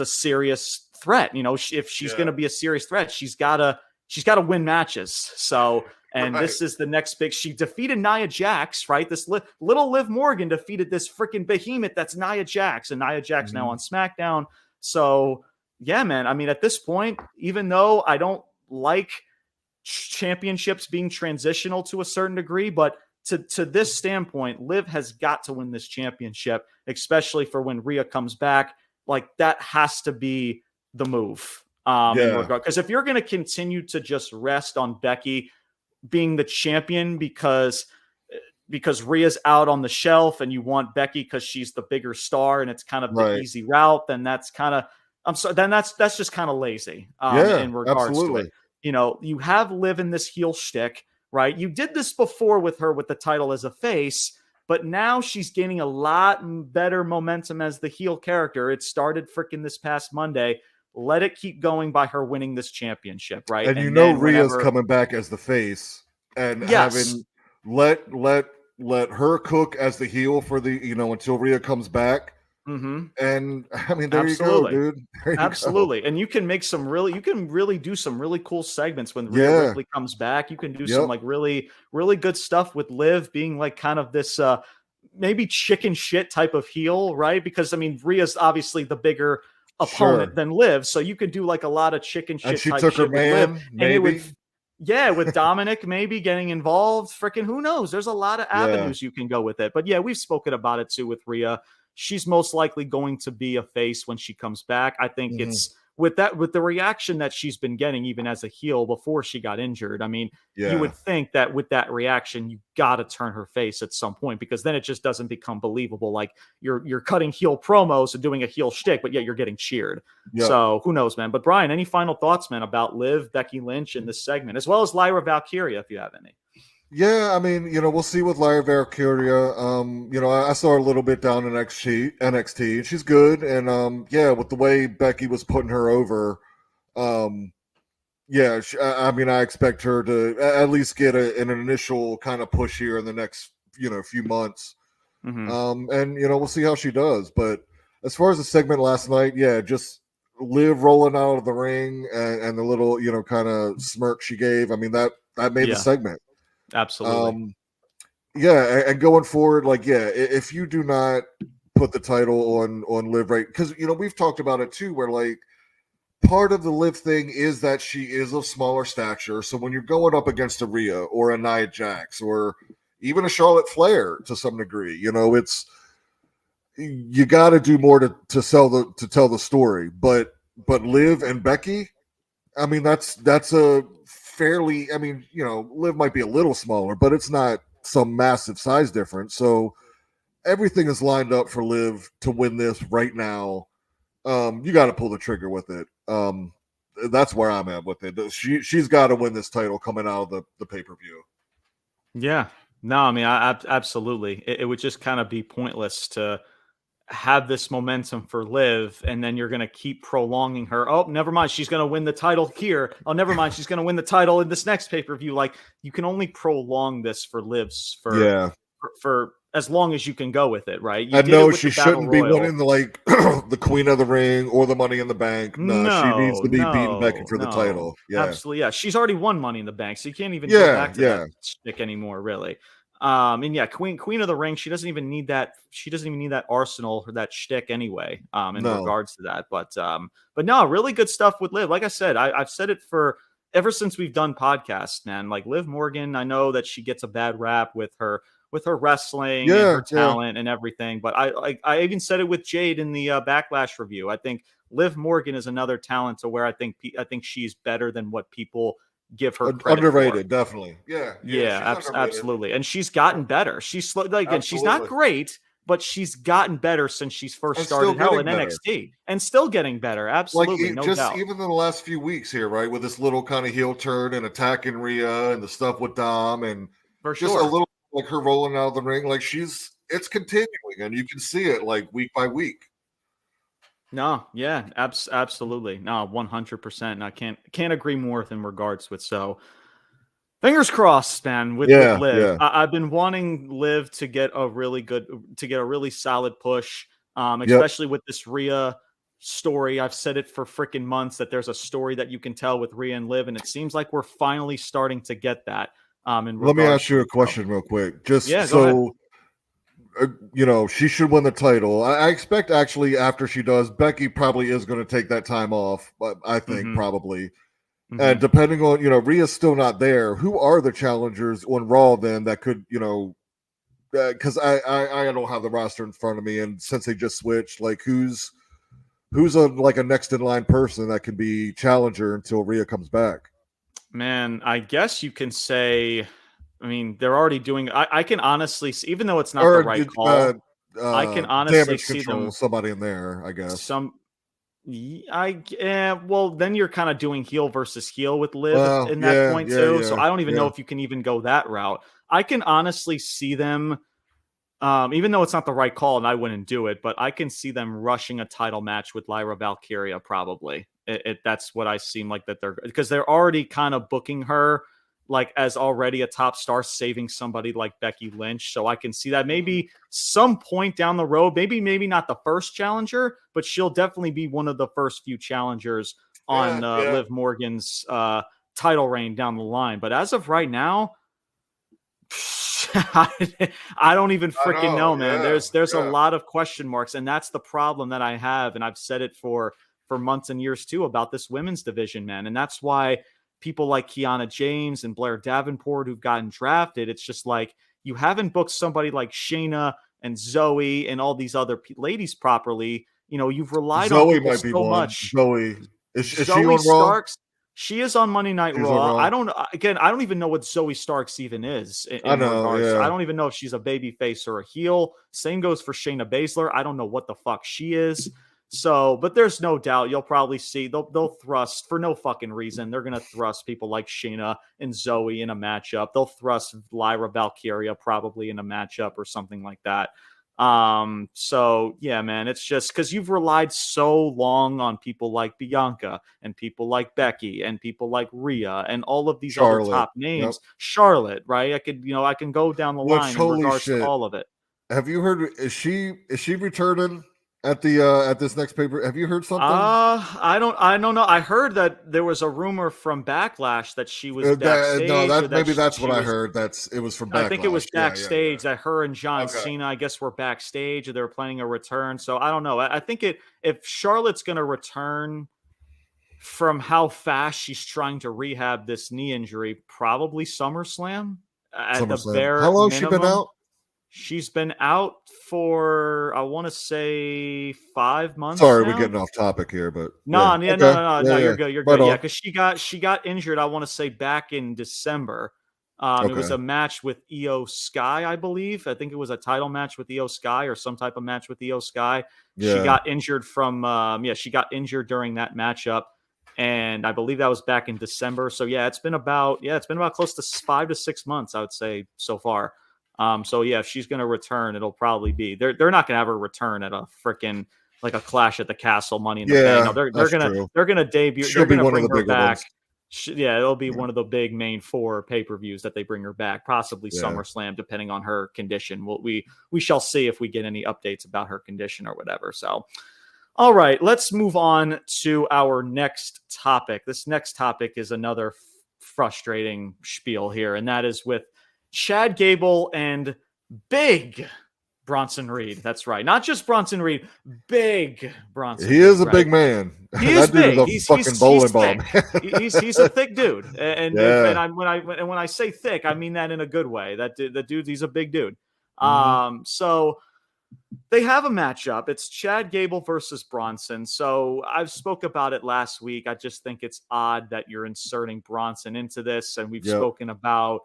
serious threat. If she's going to be a serious threat, she's got to win matches. So, and this is the next big. She defeated Nia Jax, right? This little Liv Morgan defeated this freaking behemoth that's Nia Jax, and Nia Jax now on SmackDown. So, yeah, man. I mean, at this point, even though I don't like championships being transitional to a certain degree, but to this standpoint, Liv has got to win this championship, especially for when Rhea comes back. Like, that has to be the move. Because if you're going to continue to just rest on Becky being the champion because Rhea's out on the shelf, and you want Becky because she's the bigger star and it's kind of the easy route, then that's kind of, that's just kind of lazy. In regards to it, you have Liv in this heel shtick, right? You did this before with her with the title as a face, but now she's gaining a lot better momentum as the heel character. It started freaking this past Monday. Let it keep going by her winning this championship, right? And Rhea's coming back as the face, and having let her cook as the heel for the until Rhea comes back. And I mean, there you go, dude. Absolutely. And you can make really do some really cool segments when Rhea Ripley comes back. You can do some like really, really good stuff with Liv being like kind of this maybe chicken shit type of heel, right? Because I mean, Rhea's obviously the bigger opponent than Liv. So you could do like a lot of chicken shit and she type took shit her with Liv. man, And it would, maybe. yeah, with Dominic maybe getting involved. Freaking who knows? There's a lot of avenues you can go with it. But yeah, we've spoken about it too with Rhea. She's most likely going to be a face when she comes back. I think it's with the reaction that she's been getting even as a heel before she got injured. I mean, you would think that with that reaction, you got to turn her face at some point, because then it just doesn't become believable. Like you're cutting heel promos and doing a heel shtick, but yet you're getting cheered. Yep. So who knows, man? But Brian, any final thoughts, man, about Liv, Becky Lynch in this segment, as well as Lyra Valkyria, if you have any? Yeah, I mean, we'll see with Lyra Valkyria. I saw her a little bit down in NXT. She's good, and with the way Becky was putting her over, I expect her to at least get an initial kind of push here in the next, few months. We'll see how she does. But as far as the segment last night, just Liv rolling out of the ring and the little, kind of smirk she gave. I mean, that made the segment. Absolutely. And going forward, if you do not put the title on Liv, right? Because we've talked about it too, where like part of the Liv thing is that she is of smaller stature. So when you're going up against a Rhea or a Nia Jax or even a Charlotte Flair to some degree, it's you got to do more to tell the story. But Liv and Becky, I mean, that's a fairly, I mean, Liv might be a little smaller, but it's not some massive size difference. So everything is lined up for Liv to win this right now. You got to pull the trigger with it. That's where I'm at with it. She's got to win this title coming out of the pay-per-view. Yeah. No, I mean, absolutely. It would just kind of be pointless to have this momentum for Liv, and then you're going to keep prolonging her. Oh, never mind. She's going to win the title here. Oh, never mind. She's going to win the title in this next pay-per-view. Like, you can only prolong this for Liv's for as long as you can go with it, right? I know she shouldn't be winning the Queen of the Ring or the Money in the Bank. No, she needs to be beating Becky for the title. Yeah, absolutely. Yeah, she's already won Money in the Bank, so you can't even go back to that stick anymore, really. Queen of the Ring, she doesn't even need that. She doesn't even need that arsenal or that shtick anyway. In regards to that, but no, really good stuff with Liv. Like I said, I've said it for ever since we've done podcasts, man. Like Liv Morgan, I know that she gets a bad rap with her wrestling and her talent and everything, but I even said it with Jade in the Backlash review. I think Liv Morgan is another talent to where I think she's better than what people give her credit underrated for. Definitely. Absolutely. And she's gotten better. She's again, she's not great, but she's gotten better since she's first started in NXT, and still getting better. Absolutely. No doubt. Even in the last few weeks here, right, with this little kind of heel turn and attacking Rhea and the stuff with Dom, and for just a little like her rolling out of the ring, like it's continuing, and you can see it like week by week. No, yeah, absolutely. No, 100%. And I can't agree more in regards with. So fingers crossed, man, with Liv. Yeah. I've been wanting Liv to get a really solid push, especially with this Rhea story. I've said it for freaking months that there's a story that you can tell with Rhea and Liv, and it seems like we're finally starting to get that. Let me ask you a question real quick. Just so she should win the title. I expect actually after she does, Becky probably is going to take that time off, but I think probably. And depending on, Rhea's still not there. Who are the challengers on Raw then that could, because I don't have the roster in front of me, and since they just switched, like who's a next in line person that can be challenger until Rhea comes back? Man, I guess you can say. I mean, they're already doing. I can honestly see, even though it's not the right call, I can honestly see them. Somebody in there, I guess. Well, then you're kind of doing heel versus heel with Liv in that point too. So I don't even know if you can even go that route. I can honestly see them, even though it's not the right call and I wouldn't do it, but I can see them rushing a title match with Lyra Valkyria probably. That's what I seem like that because they're already kind of booking her like as already a top star, saving somebody like Becky Lynch. So I can see that maybe some point down the road, maybe not the first challenger, but she'll definitely be one of the first few challengers on Liv Morgan's title reign down the line. But as of right now, I don't even freaking know, man. There's a lot of question marks, and that's the problem that I have. And I've said it for for months and years too about this women's division, man. And that's why people like Kiana James and Blair Davenport who've gotten drafted, it's just like you haven't booked somebody like Shayna and Zoe and all these other ladies properly. You've relied on people so much. Zoe is she Zoe on Raw? Starks. She is on Monday Night Raw. I don't even know what Zoe Starks even is. I don't even know if she's a baby face or a heel. Same goes for Shayna Baszler. I don't know what the fuck she is. So, but there's no doubt you'll probably see they'll thrust for no fucking reason. They're gonna thrust people like Shayna and Zoe in a matchup. They'll thrust Lyra Valkyria probably in a matchup or something like that. So yeah, man, it's just because you've relied so long on people like Bianca and people like Becky and people like Rhea and all of these other top names. Yep. Charlotte, right? I can go down the line in regards to all of it. Have you heard? Is she returning at this next paper? Have you heard something? I don't know. I heard that there was a rumor from Backlash that she was backstage. That's what I heard. It was from Backlash. I think it was backstage that her and John Cena, I guess, were backstage. They were planning a return. So I don't know. I think if Charlotte's going to return from how fast she's trying to rehab this knee injury, probably SummerSlam. At the bare How long minimum. She been out? She's been out for, I want to say 5 months. Sorry, now. We're getting off topic here, but no, you're good. You're good. Yeah, because she got injured. I want to say back in December. It was a match with Io Sky, I believe. I think it was a title match with Io Sky or some type of match with Io Sky. Yeah. She got injured she got injured during that matchup, and I believe that was back in December. So it's been about close to 5 to 6 months, I would say, so far. So yeah, if she's going to return, it'll probably be they're not going to have her return at a freaking like a Clash at the Castle Money in the Bank. No, they're going to debut. She'll be one of the bigger back. It'll be one of the big main 4 pay-per-views that they bring her back, possibly SummerSlam, depending on her condition. We shall see if we get any updates about her condition or whatever. So, all right, let's move on to our next topic. This next topic is another frustrating spiel here, and that is with Chad Gable and big Bronson Reed. That's right. Not just Bronson Reed, big Bronson Reed. He is a big man. He is big. He's fucking bowling ball. He's a thick dude. And when I say thick, I mean that in a good way. The dude, he's a big dude. So they have a matchup. It's Chad Gable versus Bronson. So I've spoke about it last week. I just think it's odd that you're inserting Bronson into this. And we've spoken about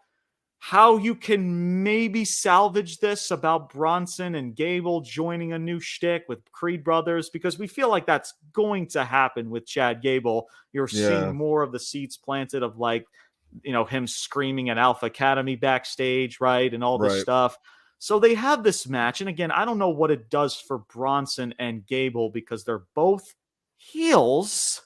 how you can maybe salvage this about Bronson and Gable joining a new shtick with Creed Brothers, because we feel like that's going to happen with Chad Gable. You're seeing more of the seeds planted of him screaming at Alpha Academy backstage, right? And all this stuff. So they have this match. And again, I don't know what it does for Bronson and Gable because they're both heels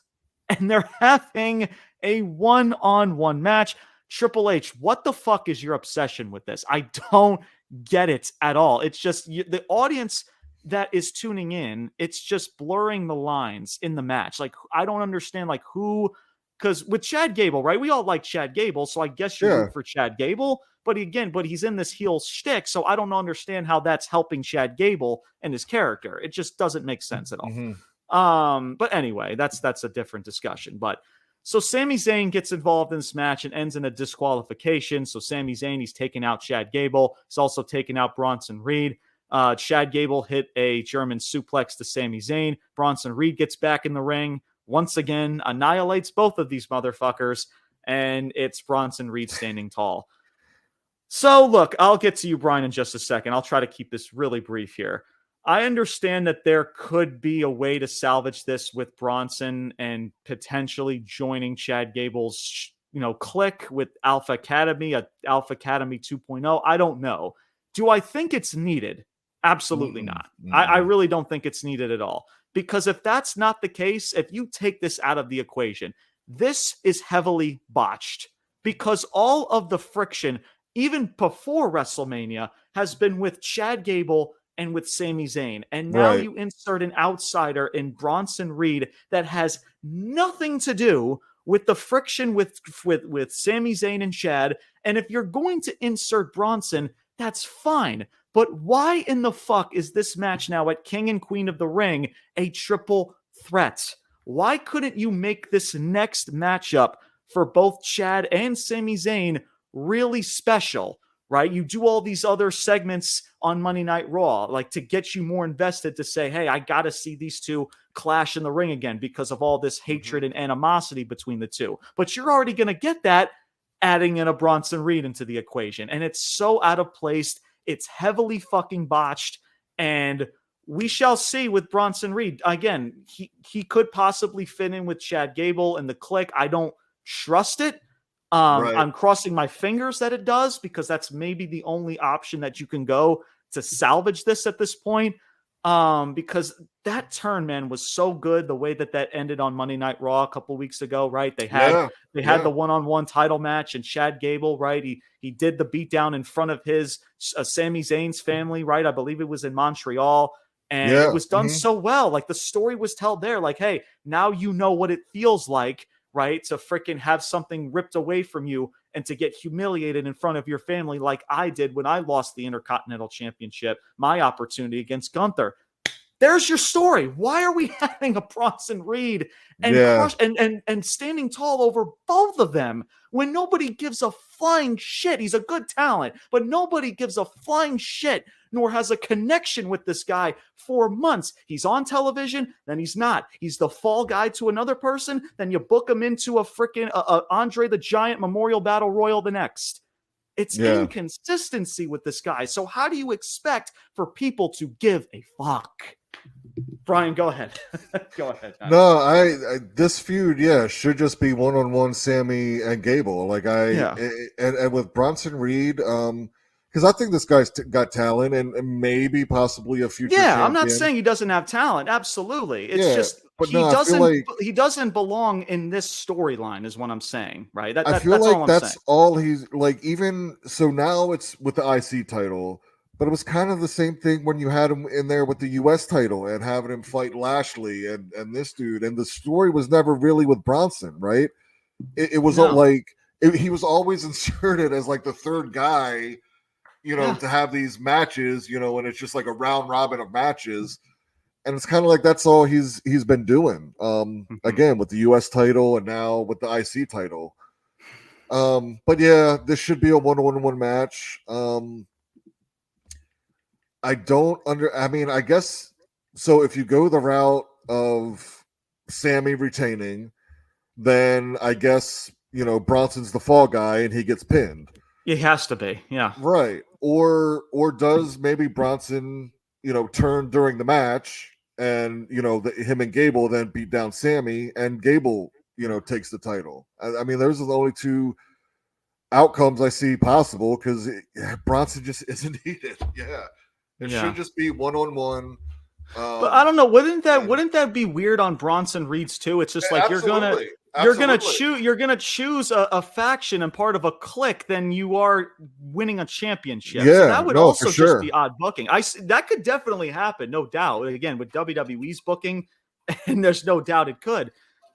and they're having a one-on-one match. Triple H, what the fuck is your obsession with this? I don't get it at all. It's just the audience that is tuning in, it's just blurring the lines in the match. Like, I don't understand, who, because with Chad Gable, right? We all like Chad Gable, so I guess you root for Chad Gable. But he's in this heel shtick, so I don't understand how that's helping Chad Gable and his character. It just doesn't make sense at all. But anyway, that's a different discussion. But so Sami Zayn gets involved in this match and ends in a disqualification. So Sami Zayn, he's taking out Chad Gable. He's also taking out Bronson Reed. Chad Gable hit a German suplex to Sami Zayn. Bronson Reed gets back in the ring. Once again, annihilates both of these motherfuckers. And it's Bronson Reed standing tall. So look, I'll get to you, Brian, in just a second. I'll try to keep this really brief here. I understand that there could be a way to salvage this with Bronson and potentially joining Chad Gable's, clique with Alpha Academy, Alpha Academy 2.0. I don't know. Do I think it's needed? Absolutely not. I really don't think it's needed at all. Because if that's not the case, if you take this out of the equation, this is heavily botched because all of the friction, even before WrestleMania, has been with Chad Gable and with Sami Zayn. And now you insert an outsider in Bronson Reed that has nothing to do with the friction with Sami Zayn and Chad. And if you're going to insert Bronson, that's fine. But why in the fuck is this match now at King and Queen of the Ring a triple threat? why couldn't you make this next matchup for both Chad and Sami Zayn really special, right? You do all these other segments on Monday Night Raw, like to get you more invested to say, hey, I got to see these two clash in the ring again because of all this hatred and animosity between the two. But you're already going to get that adding in a Bronson Reed into the equation. And it's so out of place. It's heavily fucking botched. And we shall see with Bronson Reed. Again, he could possibly fit in with Chad Gable and the Clique. I don't trust it. Right. I'm crossing my fingers that it does, because that's maybe the only option that you can go to salvage this at this point. Because that turn, man, was so good. The way that ended on Monday Night Raw a couple weeks ago, right? They had the one-on-one title match, and Chad Gable, right? He did the beatdown in front of his Sami Zayn's family, right? I believe it was in Montreal. And it was done so well. Like, the story was told there. Like, hey, now you know what it feels like, right, to freaking have something ripped away from you and to get humiliated in front of your family like I did when I lost the Intercontinental Championship, my opportunity against Gunther. There's your story. Why are we having a Bronson Reed and standing tall over both of them when nobody gives a flying shit? He's a good talent, but nobody gives a flying shit nor has a connection with this guy for months. He's on television, then he's not. He's the fall guy to another person, then you book him into a freaking Andre the Giant Memorial Battle Royal the next. It's inconsistency with this guy. So how do you expect for people to give a fuck? Brian, go ahead. Go ahead. No, I this feud, should just be one-on-one Sammy and Gable. Like and with Bronson Reed, because I think this guy's got talent and maybe possibly a future champion. I'm not saying he doesn't have talent. Absolutely. It's just he doesn't belong in this storyline is what I'm saying, right? I feel like that's all he's like. Even so now it's with the IC title, but it was kind of the same thing when you had him in there with the US title and having him fight Lashley and this dude. And the story was never really with Bronson, right? It was he was always inserted as like the third guy, to have these matches, and it's just like a round robin of matches. And it's kind of like that's all he's been doing. Again, with the US title and now with the IC title. But this should be a one-on-one match. I guess so. If you go the route of Sammy retaining, then I guess, Bronson's the fall guy and he gets pinned. It has to be. Yeah. Right. Or does maybe Bronson, turn during the match and, him and Gable then beat down Sammy and Gable, takes the title. I mean, those are the only two outcomes I see possible because Bronson just isn't needed. Yeah. It should just be one-on-one. But I don't know. Wouldn't that be weird on Bronson Reed's too? It's just like you're gonna choose a faction and part of a clique than you are winning a championship. Yeah, so that would also for sure. just be odd booking. That could definitely happen, no doubt. Again, with WWE's booking, and there's no doubt it could.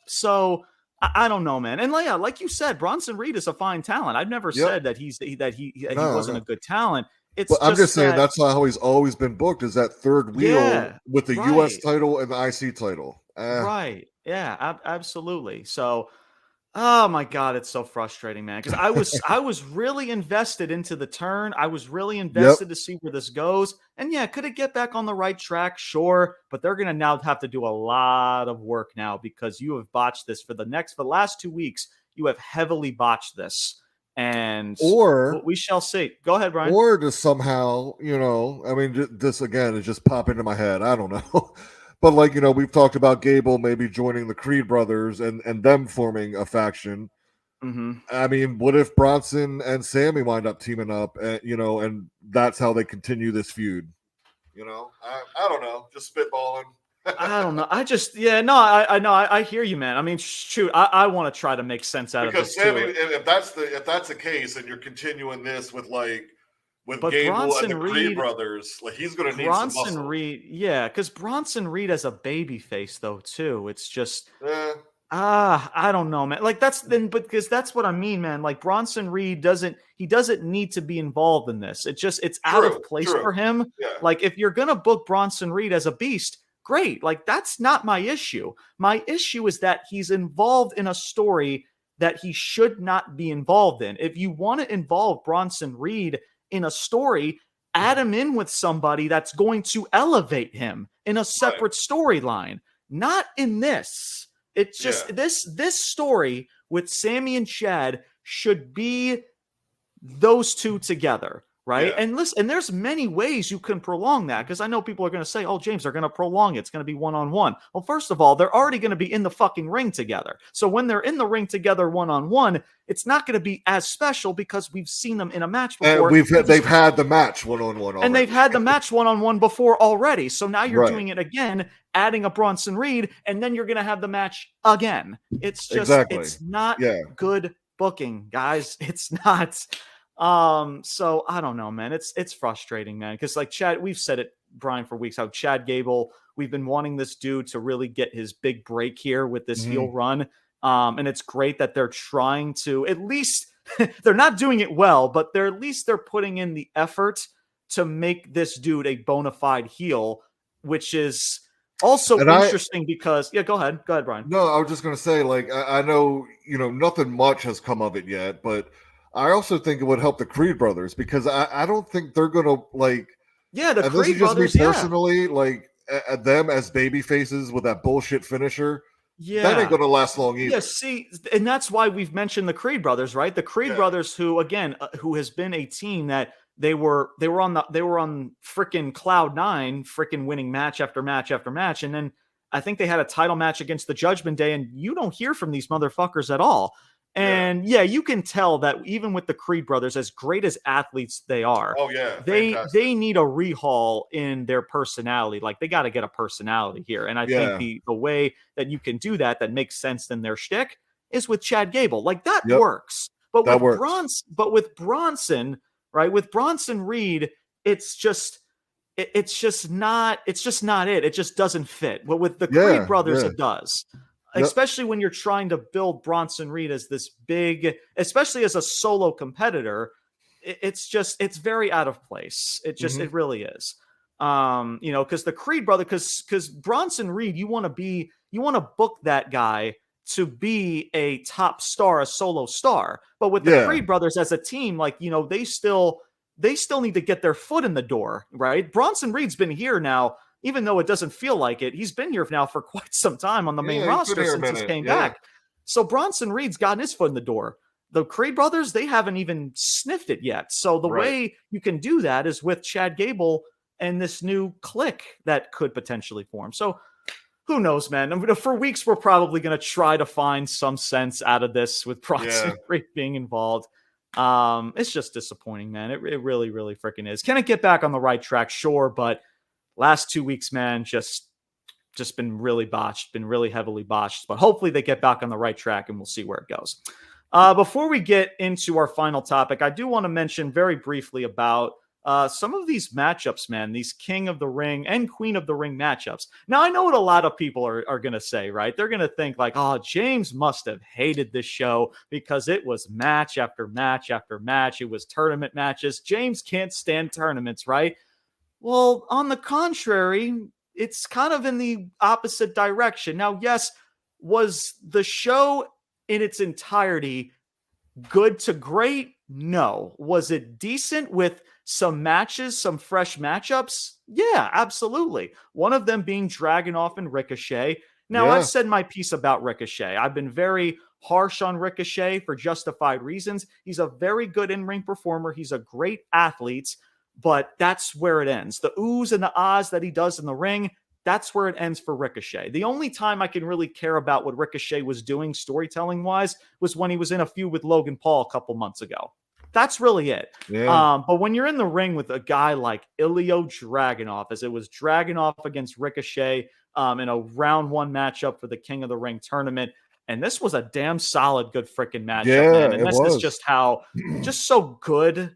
So I don't know, man. And like you said, Bronson Reed is a fine talent. I've never said that he wasn't a good talent. I'm just saying that's how he's always been booked, is that third wheel with the US title and the IC title. Right. Yeah, absolutely. So, oh my God, it's so frustrating, man. Because I was really invested into the turn. I was really invested to see where this goes. And could it get back on the right track? Sure. But they're going to now have to do a lot of work now because you have botched this for the last 2 weeks. You have heavily botched this. And we shall see. Go ahead, Brian. Or to somehow, this again is just pop into my head. I don't know. But we've talked about Gable maybe joining the Creed brothers and them forming a faction. Mm-hmm. I mean, what if Bronson and Sammy wind up teaming up and, and that's how they continue this feud? I don't know. Just spitballing. I don't know. I hear you, man. I mean, shoot, I want to try to make sense out of this Sammy, too. If that's the case, and you're continuing this with Gable Bronson and the Creed brothers, he's going to need Bronson some muscle. Reed, because Bronson Reed as a baby face though too. It's just I don't know, man. Because that's what I mean, man. Like Bronson Reed doesn't need to be involved in this. It's out of place for him. Yeah. Like if you're gonna book Bronson Reed as a beast, great. Like, that's not my issue. My issue is that he's involved in a story that he should not be involved in. If you want to involve Bronson Reed in a story, add him in with somebody that's going to elevate him in a separate storyline, not in this. It's just this story with Sammy and Chad should be those two together, right? Yeah. And listen, and there's many ways you can prolong that, because I know people are going to say, oh, James, they're going to prolong it. It's going to be one-on-one. Well, first of all, they're already going to be in the fucking ring together. So when they're in the ring together one-on-one, it's not going to be as special because we've seen them in a match before. They've had the match one-on-one already. And they've had the match one-on-one before already. So now you're doing it again, adding a Bronson Reed, and then you're going to have the match again. It's just, it's not good booking, guys. It's not. So I don't know, man. It's frustrating, man. Because like Chad, we've said it, Brian, for weeks, how Chad Gable, we've been wanting this dude to really get his big break here with this heel run. And it's great that they're trying to, at least they're not doing it well, but they're putting in the effort to make this dude a bona fide heel, which is also interesting because go ahead, Brian. No, I was just going to say, like, I know, nothing much has come of it yet, but I also think it would help the Creed brothers, because I don't think they're going to, like... Yeah, the Creed brothers, personally, like, at them as baby faces with that bullshit finisher, that ain't going to last long either. Yeah, see, and that's why we've mentioned the Creed brothers, right? The Creed brothers, who, again, who has been a team that they were on freaking cloud nine, freaking winning match after match after match, and then I think they had a title match against the Judgment Day, and you don't hear from these motherfuckers at all. And you can tell that even with the Creed brothers, as great as athletes they are, they need a rehaul in their personality. Like, they got to get a personality here. And I think the way that you can do that makes sense in their shtick is with Chad Gable. Like, that works. But with Bronson, right? With Bronson Reed, it's just not it. It just doesn't fit. But with the Creed brothers, it does. Especially when you're trying to build Bronson Reed as this big, especially as a solo competitor, it's very out of place. It really is. Because the Creed brother, because Bronson Reed, you want to book that guy to be a top star, a solo star. But with the Creed brothers as a team, like, they still need to get their foot in the door, right? Bronson Reed's been here now. Even though it doesn't feel like it, he's been here now for quite some time on the main roster since he came back. So Bronson Reed's gotten his foot in the door. The Creed brothers, they haven't even sniffed it yet. So the way you can do that is with Chad Gable and this new clique that could potentially form. So who knows, man? For weeks, we're probably going to try to find some sense out of this with Bronson Reed being involved. It's just disappointing, man. It really, really freaking is. Can it get back on the right track? Sure, but last 2 weeks, man, just been really botched, been really heavily botched. But hopefully they get back on the right track, and we'll see where it goes. Before we get into our final topic, I do want to mention very briefly about some of these matchups, man, these King of the Ring and Queen of the Ring matchups. Now, I know what a lot of people are going to say, right? They're going to think like, oh, James must have hated this show because it was match after match after match. It was tournament matches. James can't stand tournaments, right? Well, on the contrary, it's kind of in the opposite direction. Now, yes, was the show in its entirety good to great? No. Was it decent with some matches, some fresh matchups? Yeah, absolutely. One of them being Dragunov and Ricochet. Now, I've said my piece about Ricochet. I've been very harsh on Ricochet for justified reasons. He's a very good in-ring performer. He's a great athlete. But that's where it ends. The oohs and the ahs that he does in the ring, that's where it ends for Ricochet. The only time I can really care about what Ricochet was doing storytelling-wise was when he was in a feud with Logan Paul a couple months ago. That's really it. Yeah. But when you're in the ring with a guy like Ilya Dragunov, as it was Dragunov against Ricochet in a round one matchup for the King of the Ring tournament, and this was a damn solid, good freaking matchup, man. And this is just so good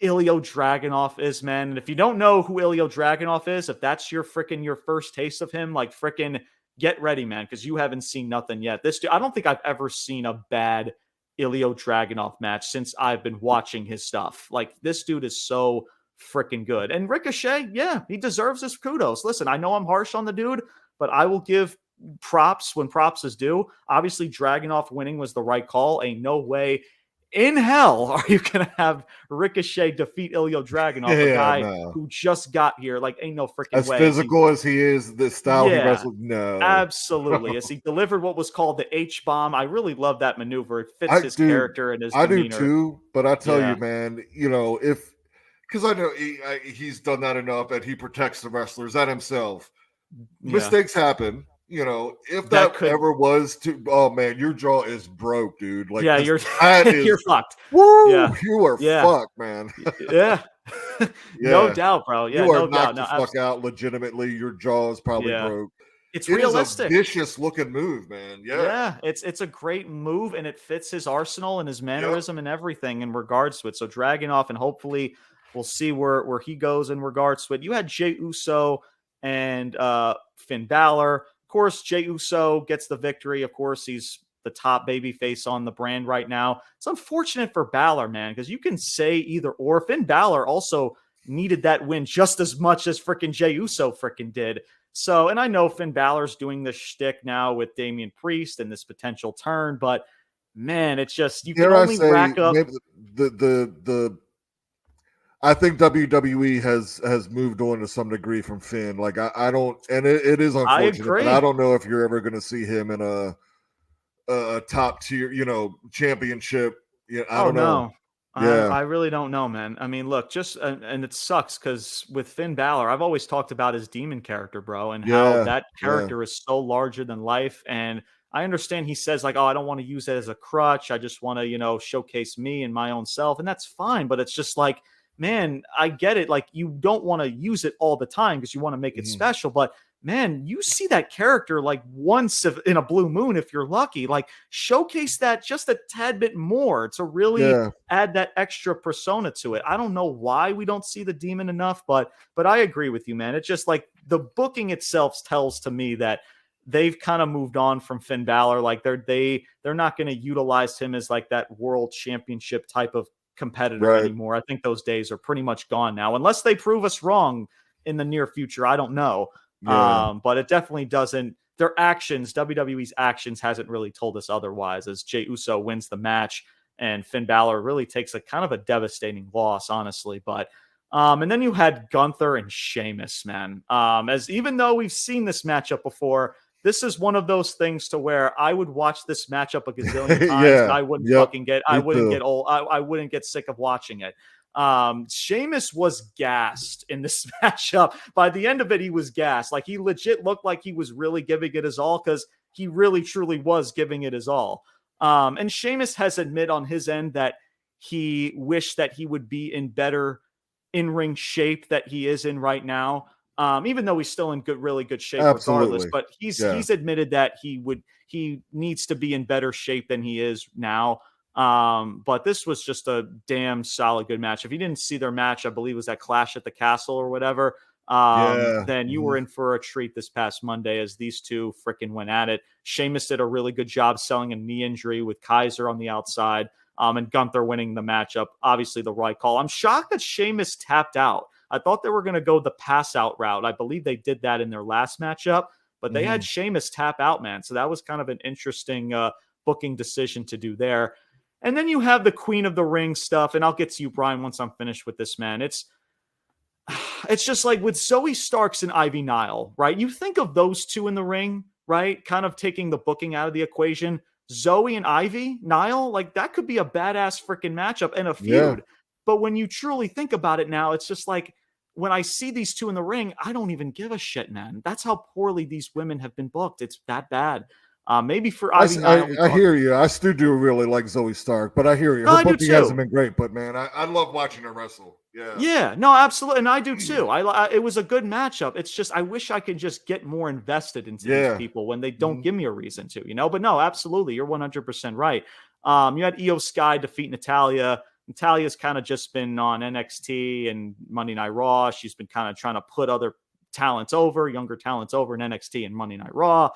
Ilya Dragunov is, man. And if you don't know who Ilya Dragunov is, if that's your first taste of him, like freaking get ready, man, because you haven't seen nothing yet. This dude, I don't think I've ever seen a bad Ilya Dragunov match since I've been watching his stuff. Like, this dude is so freaking good. And Ricochet, yeah, he deserves his kudos. Listen, I know I'm harsh on the dude, but I will give props when props is due. Obviously, Dragunov winning was the right call. Ain't no way in hell are you going to have Ricochet defeat Ilya Dragunov, a guy who just got here. Like, ain't no freaking way. As physical as he is, the style he wrestled, no. Absolutely. As he delivered what was called the H-bomb. I really love that maneuver. It fits his character and his demeanor. I do too, but I tell you, man, because I know he's done that enough and he protects the wrestlers and himself. Mistakes happen. If that ever was to, oh man, your jaw is broke, dude. Like, you're fucked. Woo, you are fucked, man. No doubt, bro. Yeah, you are no knocked doubt. the fuck out. Legitimately, your jaw is probably broke. It's realistic. Is a vicious looking move, man. Yeah. It's a great move, and it fits his arsenal and his mannerism and everything in regards to it. So Dragunov, and hopefully we'll see where he goes in regards to it. You had Jey Uso and Finn Balor. Of course, Jey Uso gets the victory. Of course, he's the top babyface on the brand right now. It's unfortunate for Balor, man, because you can say either or. Finn Balor also needed that win just as much as freaking Jey Uso freaking did. So, and I know Finn Balor's doing this shtick now with Damian Priest and this potential turn, but man, it's just, you can only rack up. I think WWE has moved on to some degree from Finn. Like I don't, and it is unfortunate, but I don't know if you're ever going to see him in a top tier, championship. Yeah, I don't know. I really don't know, man. I mean, look, and it sucks because with Finn Balor, I've always talked about his demon character, bro, and how that character is so larger than life. And I understand he says like, oh, I don't want to use it as a crutch. I just want to, showcase me and my own self. And that's fine. But it's just like, man, I get it. Like, you don't want to use it all the time because you want to make it special. But man, you see that character like once in a blue moon if you're lucky. Like, showcase that just a tad bit more to really add that extra persona to it. I don't know why we don't see the demon enough, but I agree with you, man. It's just like the booking itself tells to me that they've kind of moved on from Finn Balor. Like, they're not going to utilize him as like that world championship type of competitor anymore. I think those days are pretty much gone now, unless they prove us wrong in the near future. I don't know. But it definitely doesn't. Their actions, WWE's actions, hasn't really told us otherwise, as Jey Uso wins the match and Finn Balor really takes a kind of a devastating loss, honestly. But and then you had Gunther and Sheamus, man. As even though we've seen this matchup before, this is one of those things to where I would watch this matchup a gazillion times. And I wouldn't get old. I wouldn't get sick of watching it. Sheamus was gassed in this matchup. By the end of it, he was gassed. Like, he legit looked like he was really giving it his all, because he really truly was giving it his all. And Sheamus has admitted on his end that he wished that he would be in better in-ring shape that he is in right now. Even though he's still in really good shape regardless, but he's admitted that he needs to be in better shape than he is now. But this was just a damn solid good match. If you didn't see their match, I believe it was that Clash at the Castle or whatever, then you were in for a treat this past Monday, as these two freaking went at it. Sheamus did a really good job selling a knee injury with Kaiser on the outside, and Gunther winning the matchup. Obviously the right call. I'm shocked that Sheamus tapped out. I thought they were going to go the pass out route. I believe they did that in their last matchup, but they had Sheamus tap out, man. So that was kind of an interesting booking decision to do there. And then you have the Queen of the Ring stuff, and I'll get to you, Brian, once I'm finished with this, man. It's just like with Zoe Starks and Ivy Nile, right? You think of those two in the ring, right? Kind of taking the booking out of the equation. Zoe and Ivy Nile, like, that could be a badass freaking matchup and a feud. Yeah. But when you truly think about it now, it's just like, when I see these two in the ring, I don't even give a shit, man. That's how poorly these women have been booked. It's that bad. Maybe for Ivy Nile. I hear you. I still do really like Zoe Stark, but I hear you. Her booking hasn't been great, but man, I love watching her wrestle. Yeah, no, absolutely. And I do too. It was a good matchup. It's just, I wish I could just get more invested into these people when they don't give me a reason to, but no, absolutely. You're 100% right. You had Io Sky defeat Natalya. Natalia's kind of just been on NXT and Monday Night Raw. She's been kind of trying to put other talents over, younger talents over in NXT and Monday Night Raw.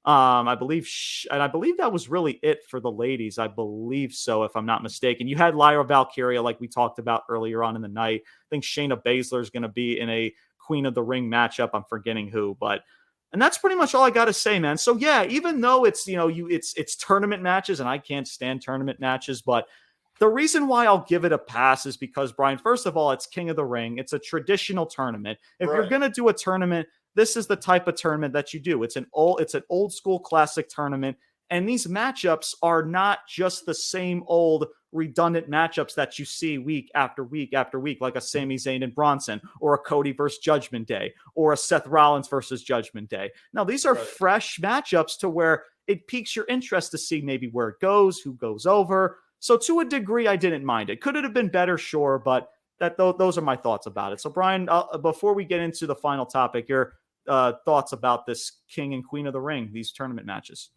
I believe, and I believe that was really it for the ladies. I believe so, if I'm not mistaken. You had Lyra Valkyria, like we talked about earlier on in the night. I think Shayna Baszler is going to be in a Queen of the Ring matchup. I'm forgetting who, and that's pretty much all I got to say, man. So yeah, even though it's, it's tournament matches, and I can't stand tournament matches, but the reason why I'll give it a pass is because, Brian, first of all, it's King of the Ring. It's a traditional tournament. If you're going to do a tournament, this is the type of tournament that you do. It's an old school classic tournament. And these matchups are not just the same old redundant matchups that you see week after week after week, like a Sami Zayn and Bronson, or a Cody versus Judgment Day, or a Seth Rollins versus Judgment Day. Now, these are fresh matchups to where it piques your interest to see maybe where it goes, who goes over. So to a degree, I didn't mind it. Could it have been better? Sure, but those are my thoughts about it. So, Brian, before we get into the final topic, your thoughts about this King and Queen of the Ring, these tournament matches?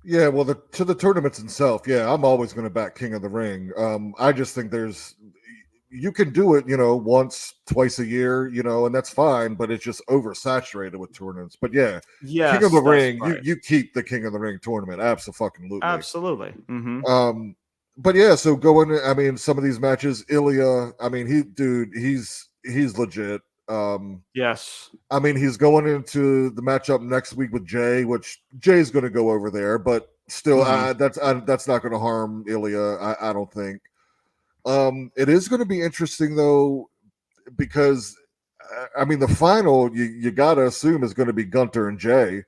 Yeah, well, to the tournaments itself, yeah, I'm always going to back King of the Ring. I just think you can do it, once, twice a year, and that's fine, but it's just oversaturated with tournaments. But yeah, King of the Ring, right. you keep the King of the Ring tournament, absolutely. Mm-hmm. But yeah, so some of these matches, Ilya, he's legit. Yes. He's going into the matchup next week with Jay, which Jay's going to go over there, but still, that's not going to harm Ilya, I don't think. It is going to be interesting though, because the final you got to assume is going to be Gunther and Jay.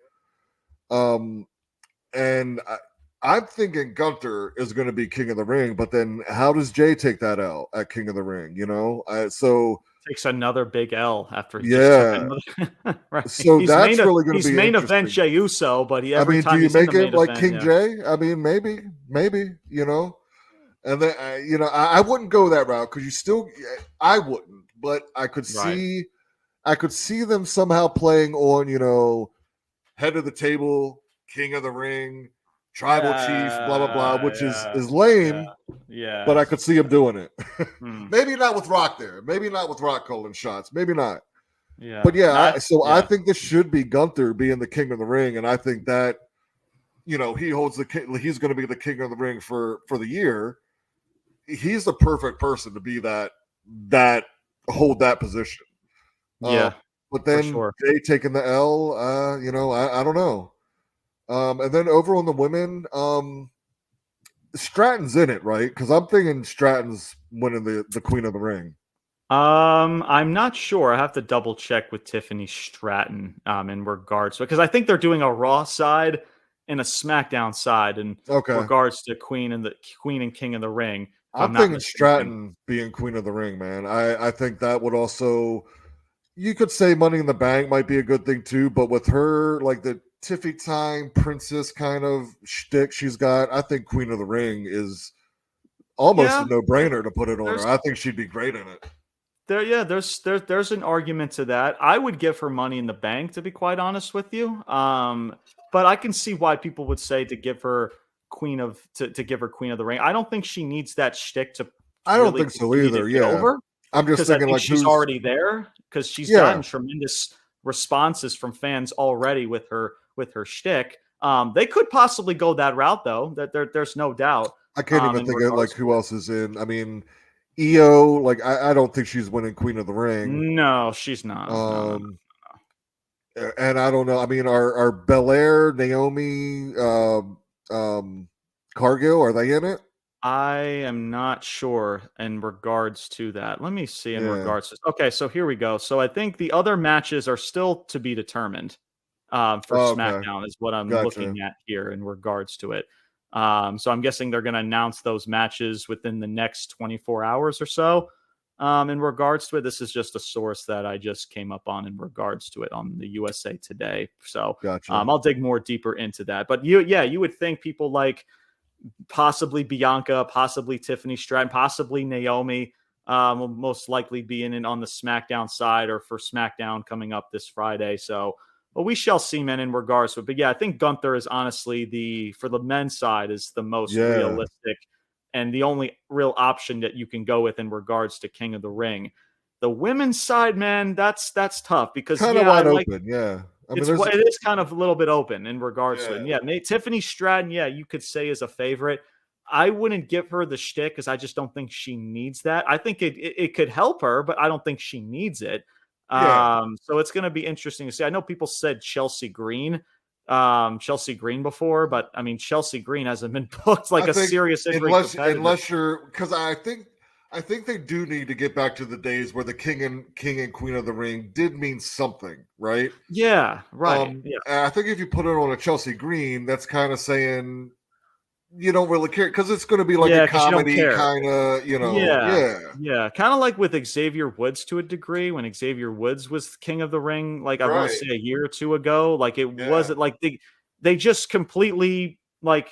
And I'm thinking Gunther is going to be King of the Ring, but then how does Jay take that L at King of the Ring? So takes another big L after he just took another. Right. So that's really going to be main event Jey Uso, but every time do you make it like event, King Jay? Maybe, and then I wouldn't go that route because I wouldn't, but I could see them somehow playing on head of the table, King of the Ring, tribal chief, blah blah blah, which is lame. Yeah. But I could see him doing it. Maybe not with Rock there. Maybe not with Rock calling shots. Maybe not. Yeah. But I think this should be Gunther being the King of the Ring, and I think that he holds he's going to be the King of the Ring for the year. He's the perfect person to be that hold that position. Yeah. But then Jay taking the L, I don't know. And then over on the women, Stratton's in it, right? Because I'm thinking Stratton's winning the Queen of the Ring. I'm not sure. I have to double check with Tiffany Stratton in regards to it, because I think they're doing a Raw side and a SmackDown side in regards to Queen and King of the Ring. I'm thinking Stratton being Queen of the Ring, man. I think that would also, you could say Money in the Bank might be a good thing too, but with her, like the Tiffy time princess kind of shtick she's got, I think Queen of the Ring is almost a no-brainer to put it on her. I think she'd be great in it. There's an argument to that. I would give her Money in the Bank, to be quite honest with you. But I can see why people would say to give her Queen of the Ring. I don't think she needs that shtick to. I don't think so either. Yeah, over. I'm just thinking like she's already there because she's gotten tremendous responses from fans already with her shtick. They could possibly go that route though. There's no doubt. I can't even think of like who else is in. EO, like I don't think she's winning Queen of the Ring. No, she's not. No. And I don't know. Are Belair, Naomi, Cargill, are they in it? I am not sure in regards to that. Let me see in regards to. Okay, so here we go. So I think the other matches are still to be determined for SmackDown is what I'm looking at here in regards to it. So I'm guessing they're going to announce those matches within the next 24 hours or so. In regards to it, this is just a source that I just came up on in regards to it on the USA Today. So I'll dig more deeper into that. But you would think people like possibly Bianca, possibly Tiffany Stratton, possibly Naomi will most likely be in it on the SmackDown side or for SmackDown coming up this Friday. So but we shall see, man, in regards to it. But yeah, I think Gunther is honestly for the men's side is the most realistic and the only real option that you can go with in regards to King of the Ring. The women's side, man, that's tough because kind of wide open. Yeah. I mean, it is kind of a little bit open in regards to it. And yeah. Tiffany Stratton, you could say is a favorite. I wouldn't give her the shtick because I just don't think she needs that. I think it could help her, but I don't think she needs it. Yeah. So it's going to be interesting to see. I know people said Chelsea Green before, but I mean, Chelsea Green hasn't been booked like a serious unless you're, because I think they do need to get back to the days where the king and queen of the ring did mean something, right? Yeah, right. And I think if you put it on a Chelsea Green, that's kind of saying you don't really care because it's going to be like a comedy kind of, kind of like with Xavier Woods to a degree. When Xavier Woods was King of the Ring, like I want to say a year or two ago, like it wasn't like they just completely like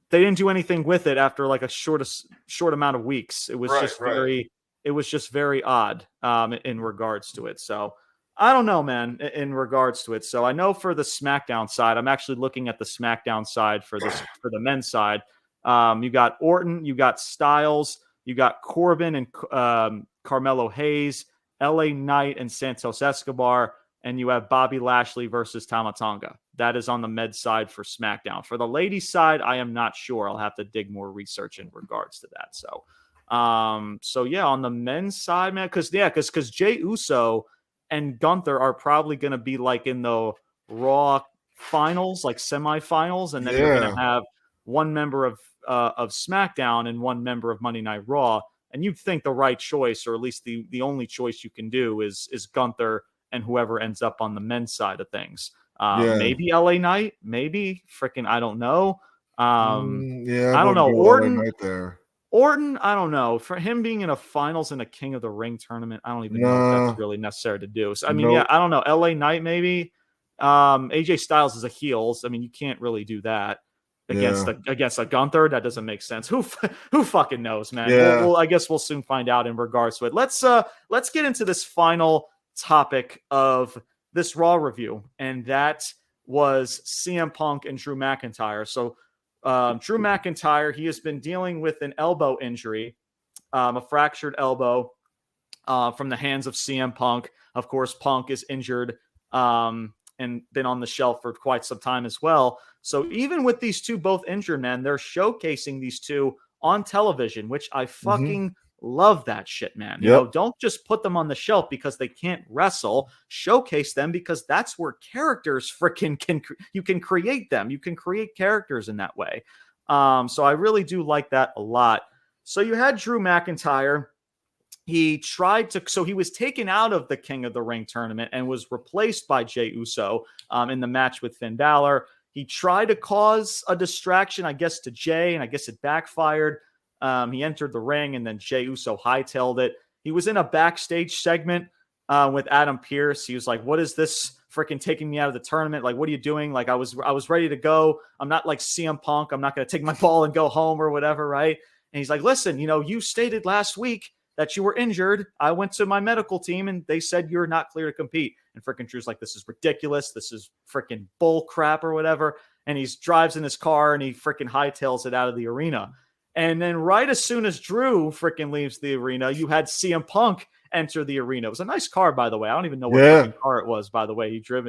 they didn't do anything with it after like a short amount of weeks. It was just very odd in regards to it. So I don't know, man, in regards to it. So I know for the SmackDown side, I'm actually looking at the SmackDown side for the men's side. You got Orton, you got Styles, you got Corbin and Carmelo Hayes, LA Knight and Santos Escobar, and you have Bobby Lashley versus Tama Tonga. That is on the med side for SmackDown. For the ladies side, I am not sure. I'll have to dig more research in regards to that. So on the men's side, man, because Jey Uso and Gunther are probably going to be like in the Raw finals, like semifinals, and then you're going to have one member of SmackDown and one member of Monday Night Raw. And you'd think the right choice, or at least the only choice you can do, is Gunther and whoever ends up on the men's side of things. Maybe LA Knight, maybe freaking I don't know. I don't know. Orton, I don't know. For him being in a finals in a King of the Ring tournament, I don't even know if that's really necessary to do. So, I mean, I don't know. LA Knight, maybe. AJ Styles is a heels. I mean, you can't really do that against a Gunther. That doesn't make sense. Who fucking knows, man? Yeah. I guess we'll soon find out in regards to it. Let's get into this final topic of this Raw review, and that was CM Punk and Drew McIntyre. So, Drew McIntyre, he has been dealing with an elbow injury, a fractured elbow from the hands of CM Punk. Of course, Punk is injured and been on the shelf for quite some time as well. So even with these two both injured, man, they're showcasing these two on television, which I fucking love that shit, man. You know, don't just put them on the shelf because they can't wrestle. Showcase them because that's where characters you can create them. You can create characters in that way. So I really do like that a lot. So you had Drew McIntyre. He was taken out of the King of the Ring tournament and was replaced by Jey Uso in the match with Finn Balor. He tried to cause a distraction, I guess, to Jey, and I guess it backfired. He entered the ring, and then Jey Uso hightailed it. He was in a backstage segment with Adam Pearce. He was like, "What is this freaking taking me out of the tournament? Like, what are you doing? Like, I was ready to go. I'm not like CM Punk. I'm not going to take my ball and go home or whatever, right?" And he's like, "Listen, you stated last week that you were injured. I went to my medical team, and they said you're not clear to compete." And freaking Drew's like, "This is ridiculous. This is freaking bull crap or whatever." And he drives in his car, and he freaking hightails it out of the arena. And then right as soon as Drew freaking leaves the arena, you had CM Punk enter the arena. It was a nice car, by the way. I don't even know what car it was, by the way, he drove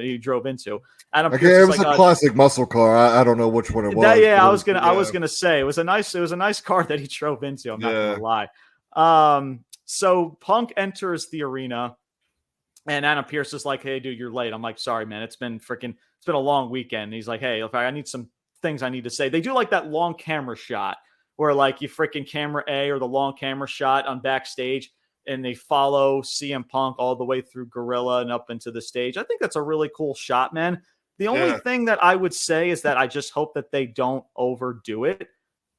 into. Adam Pearce it was a classic muscle car. I don't know which one it was. I was gonna say it was a nice car that he drove into. I'm not gonna lie. So Punk enters the arena, and Adam Pearce is like, "Hey, dude, you're late." I'm like, "Sorry, man. It's been a long weekend." And he's like, "Hey, I need some things I need to say." They do like that long camera shot where like you freaking camera A or the long camera shot on backstage, and they follow CM Punk all the way through Gorilla and up into the stage. I think that's a really cool shot, man. The only thing that I would say is that I just hope that they don't overdo it,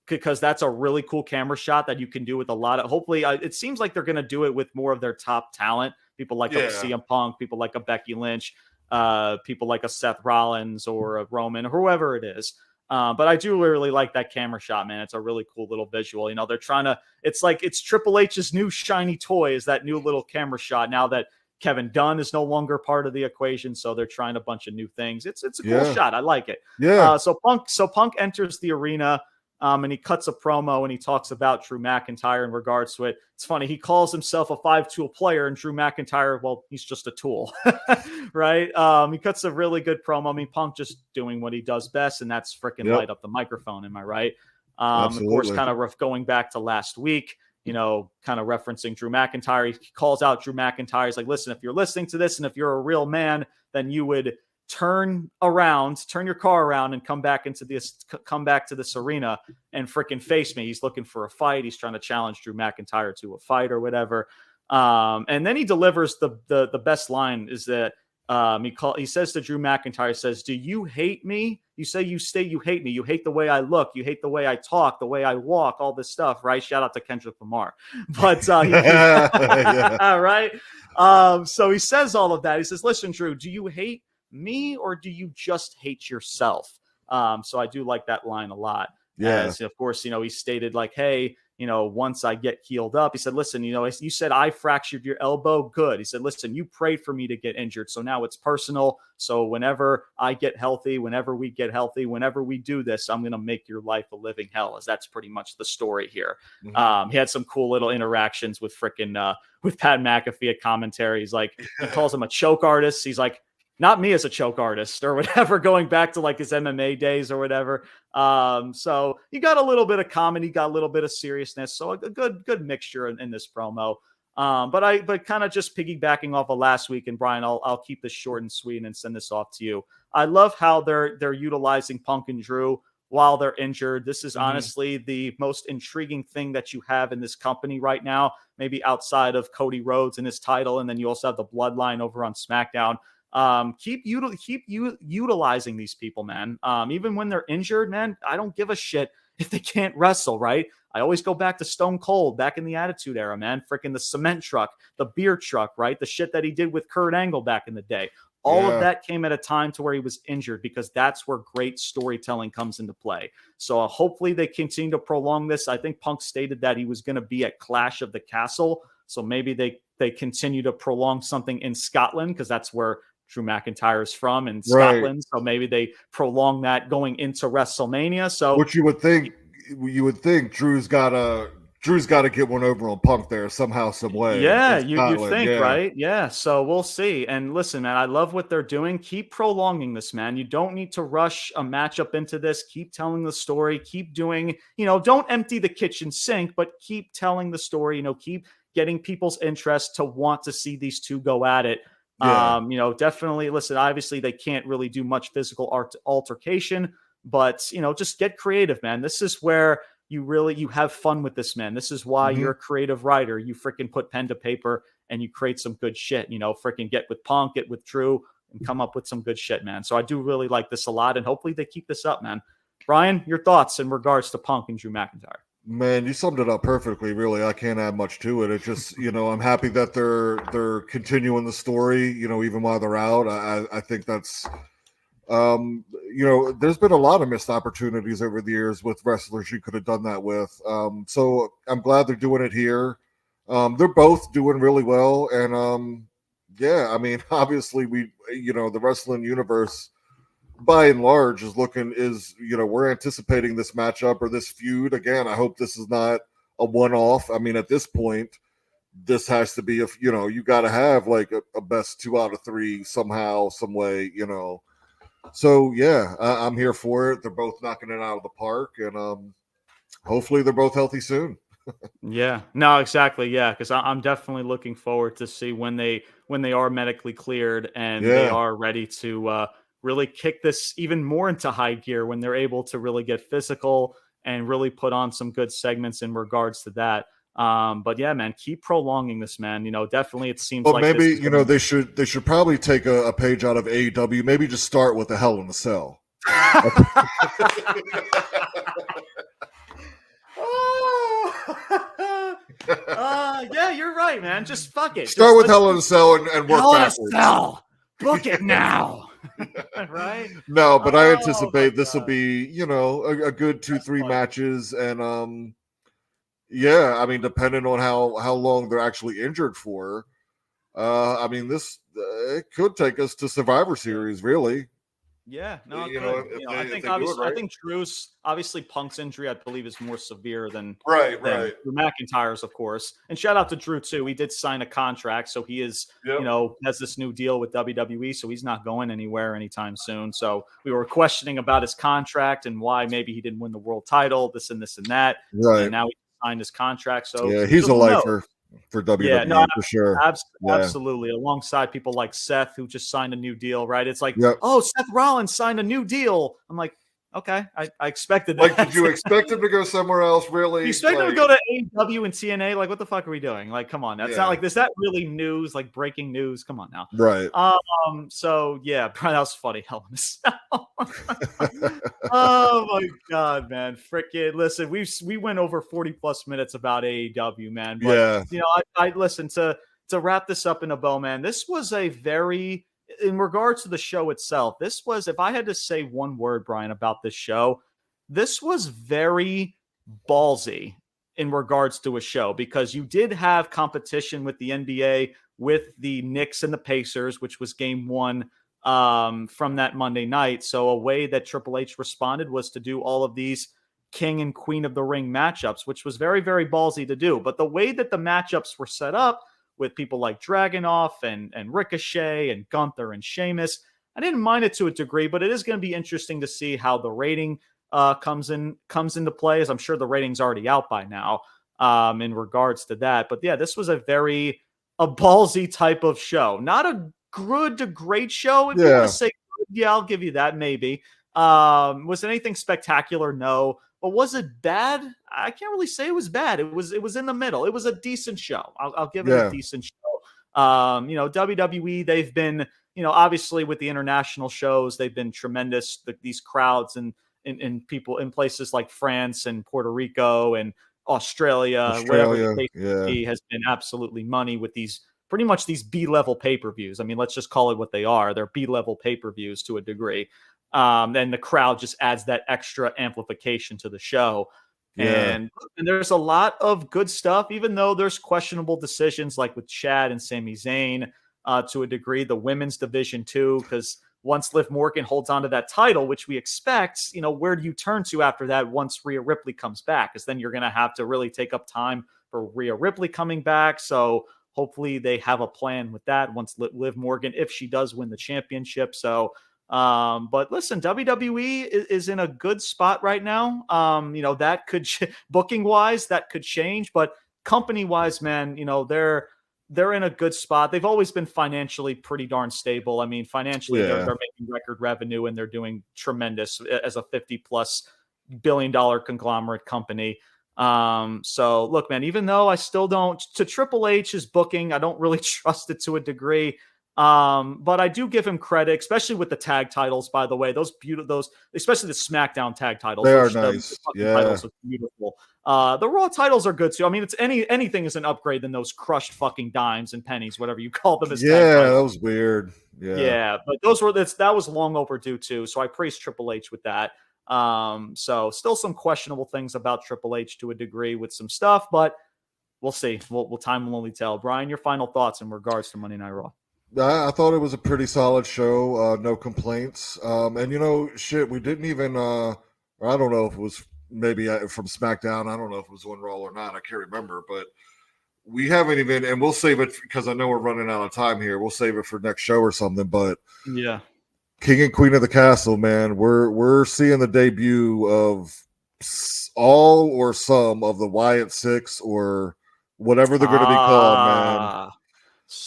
because that's a really cool camera shot that you can do with a lot of, hopefully it seems like they're going to do it with more of their top talent, people like a CM Punk, people like a Becky Lynch, people like a Seth Rollins or a Roman, or whoever it is. But I do really like that camera shot, man. It's a really cool little visual. They're trying to, it's Triple H's new shiny toy, is that new little camera shot now that Kevin Dunn is no longer part of the equation. So they're trying a bunch of new things. It's a cool shot. I like it. Yeah. So Punk enters the arena. And he cuts a promo and he talks about Drew McIntyre in regards to it. It's funny. He calls himself a 5-tool player, and Drew McIntyre, well, he's just a tool, right? He cuts a really good promo. I mean, Punk just doing what he does best, and that's freaking light up the microphone. Am I right? Of course, kind of going back to last week, kind of referencing Drew McIntyre. He calls out Drew McIntyre. He's like, listen, if you're listening to this and if you're a real man, then you would turn your car around and come back to this arena and freaking face me. He's looking for a fight. He's trying to challenge Drew McIntyre to a fight or whatever. And then he delivers the best line is that he says to Drew McIntyre, says, "Do you hate me? You say you hate me. You hate the way I look. You hate the way I talk, the way I walk, all this stuff," right? Shout out to Kendrick Lamar. But right. So he says all of that. He says, "Listen, Drew, do you hate me or do you just hate yourself?" So I do like that line a lot. As of course, he stated like, "Hey, once I get healed up," he said, "Listen, you said I fractured your elbow. Good." He said, "Listen, you prayed for me to get injured. So now it's personal. So whenever I get healthy, whenever we get healthy, whenever we do this, I'm going to make your life a living hell," as that's pretty much the story here. Mm-hmm. He had some cool little interactions with with Pat McAfee at commentary. He's like, he calls him a choke artist. He's like, "Not me as a choke artist," or whatever, going back to like his MMA days or whatever. So you got a little bit of comedy, got a little bit of seriousness. So a good mixture in this promo. But kind of just piggybacking off of last week, and Brian, I'll keep this short and sweet and send this off to you. I love how they're utilizing Punk and Drew while they're injured. This is honestly the most intriguing thing that you have in this company right now, maybe outside of Cody Rhodes and his title. And then you also have the Bloodline over on SmackDown. Keep utilizing these people, man. Even when they're injured, man, I don't give a shit if they can't wrestle, right? I always go back to Stone Cold back in the Attitude Era, man. Freaking the cement truck, the beer truck, right? The shit that he did with Kurt Angle back in the day. All of that came at a time to where he was injured, because that's where great storytelling comes into play. So hopefully they continue to prolong this. I think Punk stated that he was going to be at Clash of the Castle. So maybe they continue to prolong something in Scotland, because that's where Drew McIntyre is from, in Scotland. So maybe they prolong that going into WrestleMania. So which you would think Drew's got to get one over on Punk there somehow, some way. Yeah, you think, right? Yeah, so we'll see. And listen, man, I love what they're doing. Keep prolonging this, man. You don't need to rush a matchup into this. Keep telling the story. Keep doing, don't empty the kitchen sink, but keep telling the story. Keep getting people's interest to want to see these two go at it. Definitely, listen, obviously they can't really do much physical altercation, but just get creative, man. This is where you have fun with this, man. This is why you're a creative writer. You freaking put pen to paper and you create some good shit, freaking get with Punk, get with Drew, and come up with some good shit, man. So I do really like this a lot, and hopefully they keep this up, man. Brian, your thoughts in regards to Punk and Drew McIntyre? Man, you summed it up perfectly, really. I can't add much to it. It just, I'm happy that they're continuing the story, even while they're out. I think that's, there's been a lot of missed opportunities over the years with wrestlers you could have done that with. So I'm glad they're doing it here. They're both doing really well. And, obviously the wrestling universe, by and large, we're anticipating this matchup or this feud. Again, I hope this is not a one-off. I mean, at this point, this has to be, you got to have like a best 2 out of 3 somehow, some way, So yeah, I'm here for it. They're both knocking it out of the park, and hopefully they're both healthy soon. Yeah, no, exactly. Yeah, because I'm definitely looking forward to see when they are medically cleared and they are ready to really kick this even more into high gear, when they're able to really get physical and really put on some good segments in regards to that. But yeah, man, keep prolonging this, man. Definitely it seems like maybe, they should probably take a page out of AEW. Maybe just start with the Hell in a Cell. Yeah, you're right, man. Just fuck it. Start with Hell in a Cell and work backwards. Book it now. Right? No, but I anticipate this will be, a good 2-3 matches, and depending on how long they're actually injured for, this it could take us to Survivor Series, really. Yeah, no, You know, good. if You know, they I if think they do it obviously, I right. think Drew's obviously Punk's injury, I believe, is more severe than Right. Drew McIntyre's, of course. And shout out to Drew too. He did sign a contract, so he is, Yep. has this new deal with WWE, so he's not going anywhere anytime soon. So we were questioning about his contract and why maybe he didn't win the world title, this and that, and Right. now he signed his contract. So, Yeah, he's a who knows? lifer for Yeah, no, WWE for sure. Yeah. absolutely. Alongside people like Seth, who just signed a new deal, right? It's like, Yep. oh, Seth Rollins signed a new deal. I'm like, okay, I expected Like, that. did you expect him to go somewhere else? You Really? expect them to Like, go to AEW and TNA? Like, what the fuck are we doing? Like, come on. That's not yeah. like, is that really news? Like, breaking news? Come on now. Right. So yeah, that was funny. Hell in a Cell. Oh my god, man! Frickin' listen, we went over 40 plus minutes about AEW, man. But Yeah. I listen to wrap this up in a bow, man. This was a very, in regards to the show itself, this was, if I had to say one word, Brian, about this show, this was very ballsy in regards to a show, because you did have competition with the NBA, with the Knicks and the Pacers, which was game one from that Monday night. So a way that Triple H responded was to do all of these King and Queen of the Ring matchups, which was very, very ballsy to do. But the way that the matchups were set up with people like Dragunov and Ricochet and Gunther and Sheamus, I didn't mind it to a degree, but it is going to be interesting to see how the rating comes into play, as I'm sure the rating's already out by now in regards to that. But yeah, this was a ballsy type of show. Not a good to great show. If you want Yeah. to say good, yeah, I'll give you that maybe. Was it anything spectacular? No. But was it bad? I can't really say it was bad. It was in the middle. It was a decent show. I'll give it a Yeah. decent show. WWE, they've been, obviously with the international shows, they've been tremendous. These crowds and in people in places like France and Puerto Rico and Australia, whatever the case may be, has been absolutely money with these pretty much these B-level pay-per-views. I mean, let's just call it what they are. They're B-level pay-per-views to a degree. And the crowd just adds that extra amplification to the show. Yeah. And there's a lot of good stuff, even though there's questionable decisions like with Chad and Sami Zayn to a degree. The women's division too, because once Liv Morgan holds on to that title, which we expect, where do you turn to after that once Rhea Ripley comes back? Because then you're going to have to really take up time for Rhea Ripley coming back. So hopefully they have a plan with that once Liv Morgan, if she does win the championship. So, but listen, WWE is in a good spot right now. That could booking wise, that could change, but company wise, man, they're in a good spot. They've always been financially pretty darn stable. I mean, financially, they're making record revenue and they're doing tremendous as a $50+ billion conglomerate company. So look, man, even though I still don't, to Triple H's booking, I don't really trust it to a degree. But I do give him credit, especially with the tag titles, by the way, those, especially the SmackDown tag titles. They are nice. Yeah. Titles are beautiful. The Raw titles are good too. I mean, it's anything is an upgrade than those crushed fucking dimes and pennies, whatever you call them as tag titles. That was weird. Yeah, but that was long overdue too. So I praise Triple H with that. So still some questionable things about Triple H to a degree with some stuff, but we'll see. Time will only tell. Brian, your final thoughts in regards to Monday Night Raw? I thought it was a pretty solid show. No complaints. And we didn't even. I don't know if it was maybe from SmackDown. I don't know if it was on Raw or not. I can't remember. But we haven't even, and we'll save it because I know we're running out of time here. We'll save it for next show or something. But yeah, King and Queen of the Castle, man. We're seeing the debut of all or some of the Wyatt Six or whatever they're going to be called, man.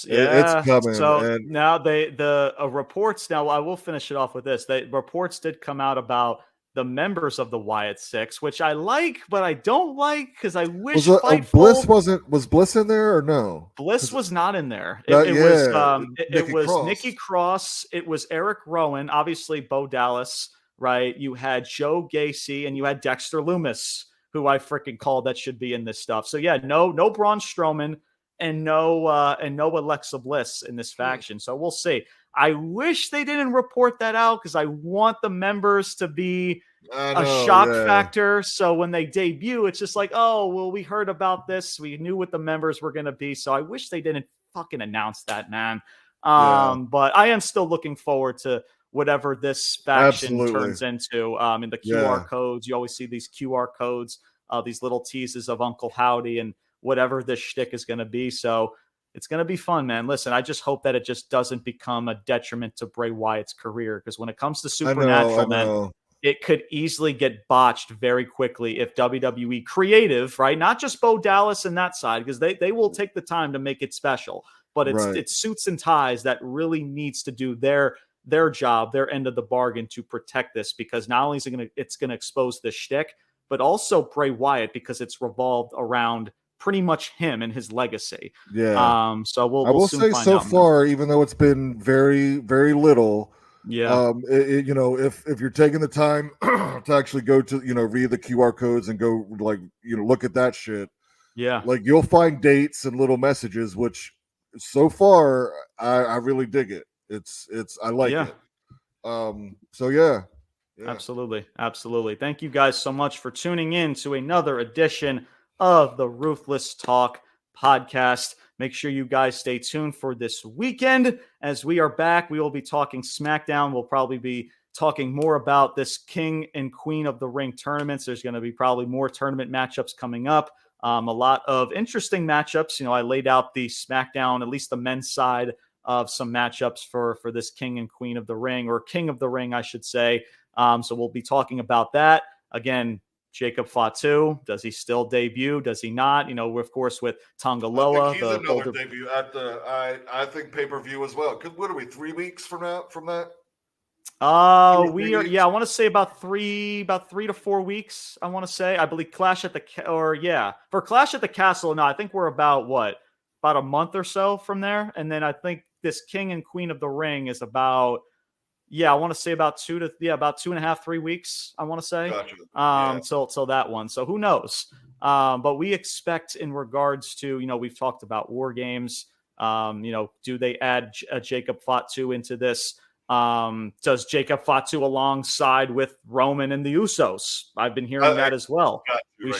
Yeah, it's coming. So and now the reports. Now I will finish it off with this. The reports did come out about the members of the Wyatt Six, which I like, but I don't like because I wish Bliss was Bliss in there or no? Bliss was not in there. It was Cross. Nikki Cross. It was Eric Rowan, obviously Bo Dallas, right? You had Joe Gacy and you had Dexter Lumis, who I freaking called that should be in this stuff. So yeah, no Braun Strowman. And no Alexa Bliss in this faction. So we'll see. I wish they didn't report that out because I want the members to be a shock factor. So when they debut, it's just like, oh, well, we heard about this. We knew what the members were going to be. So I wish they didn't fucking announce that, man. But I am still looking forward to whatever this faction turns into. In the QR codes, you always see these QR codes, these little teases of Uncle Howdy and whatever this shtick is going to be. So it's going to be fun, man. Listen, I just hope that it just doesn't become a detriment to Bray Wyatt's career, because when it comes to Supernatural, man, it could easily get botched very quickly if WWE creative, right? Not just Bo Dallas and that side, because they will take the time to make it special, but it's Suits and Ties that really needs to do their job, their end of the bargain to protect this, because not only is it's going to expose the shtick, but also Bray Wyatt, because it's revolved around pretty much him and his legacy. Yeah. So I will say so far, even though it's been very, very little. Yeah. If you're taking the time to actually go to, read the QR codes and go look at that shit. Yeah. Like, you'll find dates and little messages, which so far I really dig it. I like it. So yeah. Absolutely. Thank you guys so much for tuning in to another edition of the Ruthless Talk podcast. Make sure you guys stay tuned for this weekend as we are back. We will be talking SmackDown. We'll probably be talking more about this King and Queen of the Ring tournaments. There's going to be probably more tournament matchups coming up. A lot of interesting matchups. I laid out the SmackDown, at least the men's side of some matchups for this King and Queen of the Ring, or King of the Ring, I should say. So we'll be talking about that. Again, Jacob Fatu, does he still debut? Does he not? Of course, with Tonga Loa. I think he's another debut at I think pay-per-view as well. What are we, 3 weeks from that? We are, I want to say about 3 to 4 weeks. I want to say, I believe for Clash at the Castle. No, I think we're about a month or so from there. And then I think this King and Queen of the Ring is about, I want to say about 2.5, 3 weeks. I want to say, gotcha. Till that one. So who knows? But we expect, in regards to, we've talked about War Games. Do they add Jacob Fatu into this? Does Jacob Fatu alongside with Roman and the Usos? I've been hearing that as well. I think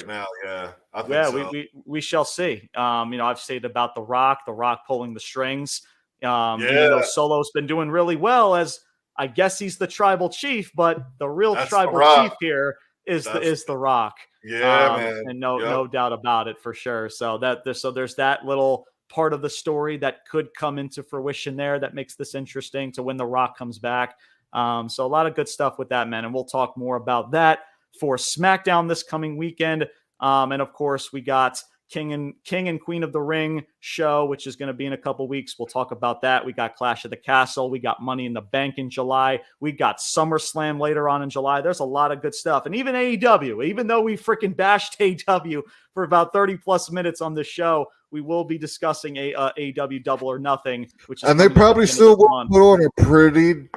so. We shall see. I've stated about The Rock pulling the strings. Even though Solo's been doing really well, as I guess he's the tribal chief, but the real tribal chief here is The Rock. Yeah, man. And no doubt about it, for sure. So there's that little part of the story that could come into fruition there that makes this interesting to when The Rock comes back. So a lot of good stuff with that, man. And we'll talk more about that for SmackDown this coming weekend. And of course, we got King and Queen of the Ring show, which is going to be in a couple weeks. We'll talk about that. We got Clash at the Castle. We got Money in the Bank in July. We got SummerSlam later on in July. There's a lot of good stuff. And even AEW, even though we freaking bashed AEW for about 30 plus minutes on this show, we will be discussing AEW Double or Nothing, and they probably still will put on a pretty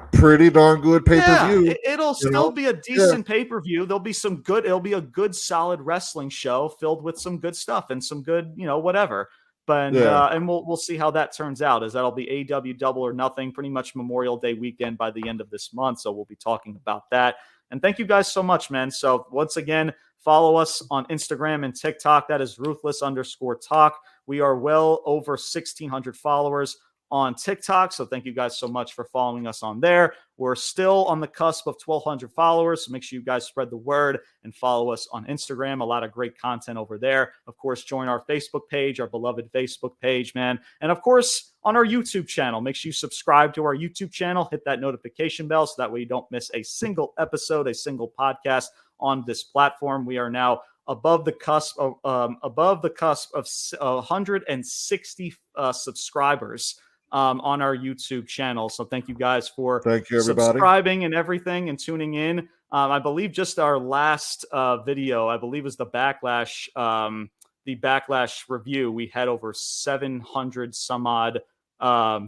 darn good pay-per-view. Yeah, it'll still be a decent pay-per-view. It'll be a good solid wrestling show filled with some good stuff and some good, whatever. But and we'll see how that turns out, as that'll be AEW Double or Nothing, pretty much Memorial Day weekend by the end of this month. So we'll be talking about that. And thank you guys so much, man. So once again, follow us on Instagram and TikTok. That is Ruthless_Talk. We are well over 1,600 followers on TikTok. So thank you guys so much for following us on there. We're still on the cusp of 1,200 followers. So make sure you guys spread the word and follow us on Instagram. A lot of great content over there. Of course, join our Facebook page, our beloved Facebook page, man. And of course, on our YouTube channel, make sure you subscribe to our YouTube channel, hit that notification bell so that way you don't miss a single episode, a single podcast on this platform. We are now above the cusp of 160 subscribers on our YouTube channel. So thank you guys for subscribing and everything and tuning in. I believe just our last video, I believe, was the Backlash review. We had over 700 some odd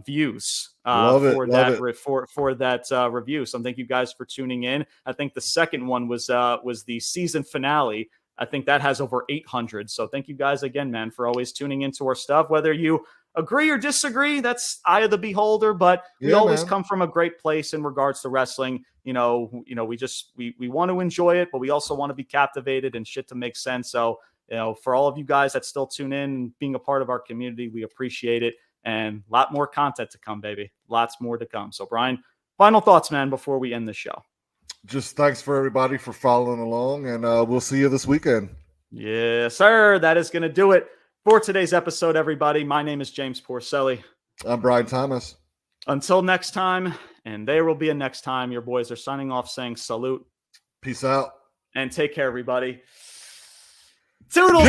views for that review. So thank you guys for tuning in. I think the second one was the season finale. I think that has over 800. So thank you guys again, man, for always tuning into our stuff. Whether you agree or disagree, that's eye of the beholder, but we always come from a great place in regards to wrestling. We want to enjoy it, but we also want to be captivated and shit to make sense. So, for all of you guys that still tune in and being a part of our community, we appreciate it. And a lot more content to come, baby. Lots more to come. So, Brian, Final thoughts, man, before we end the show. Just thanks for everybody for following along, and we'll see you this weekend. Yes, sir. That is going to do it for today's episode, everybody. My name is James Porcelli. I'm Brian Thomas. Until next time, and there will be a next time, your boys are signing off saying salute. Peace out. And take care, everybody. Toodles!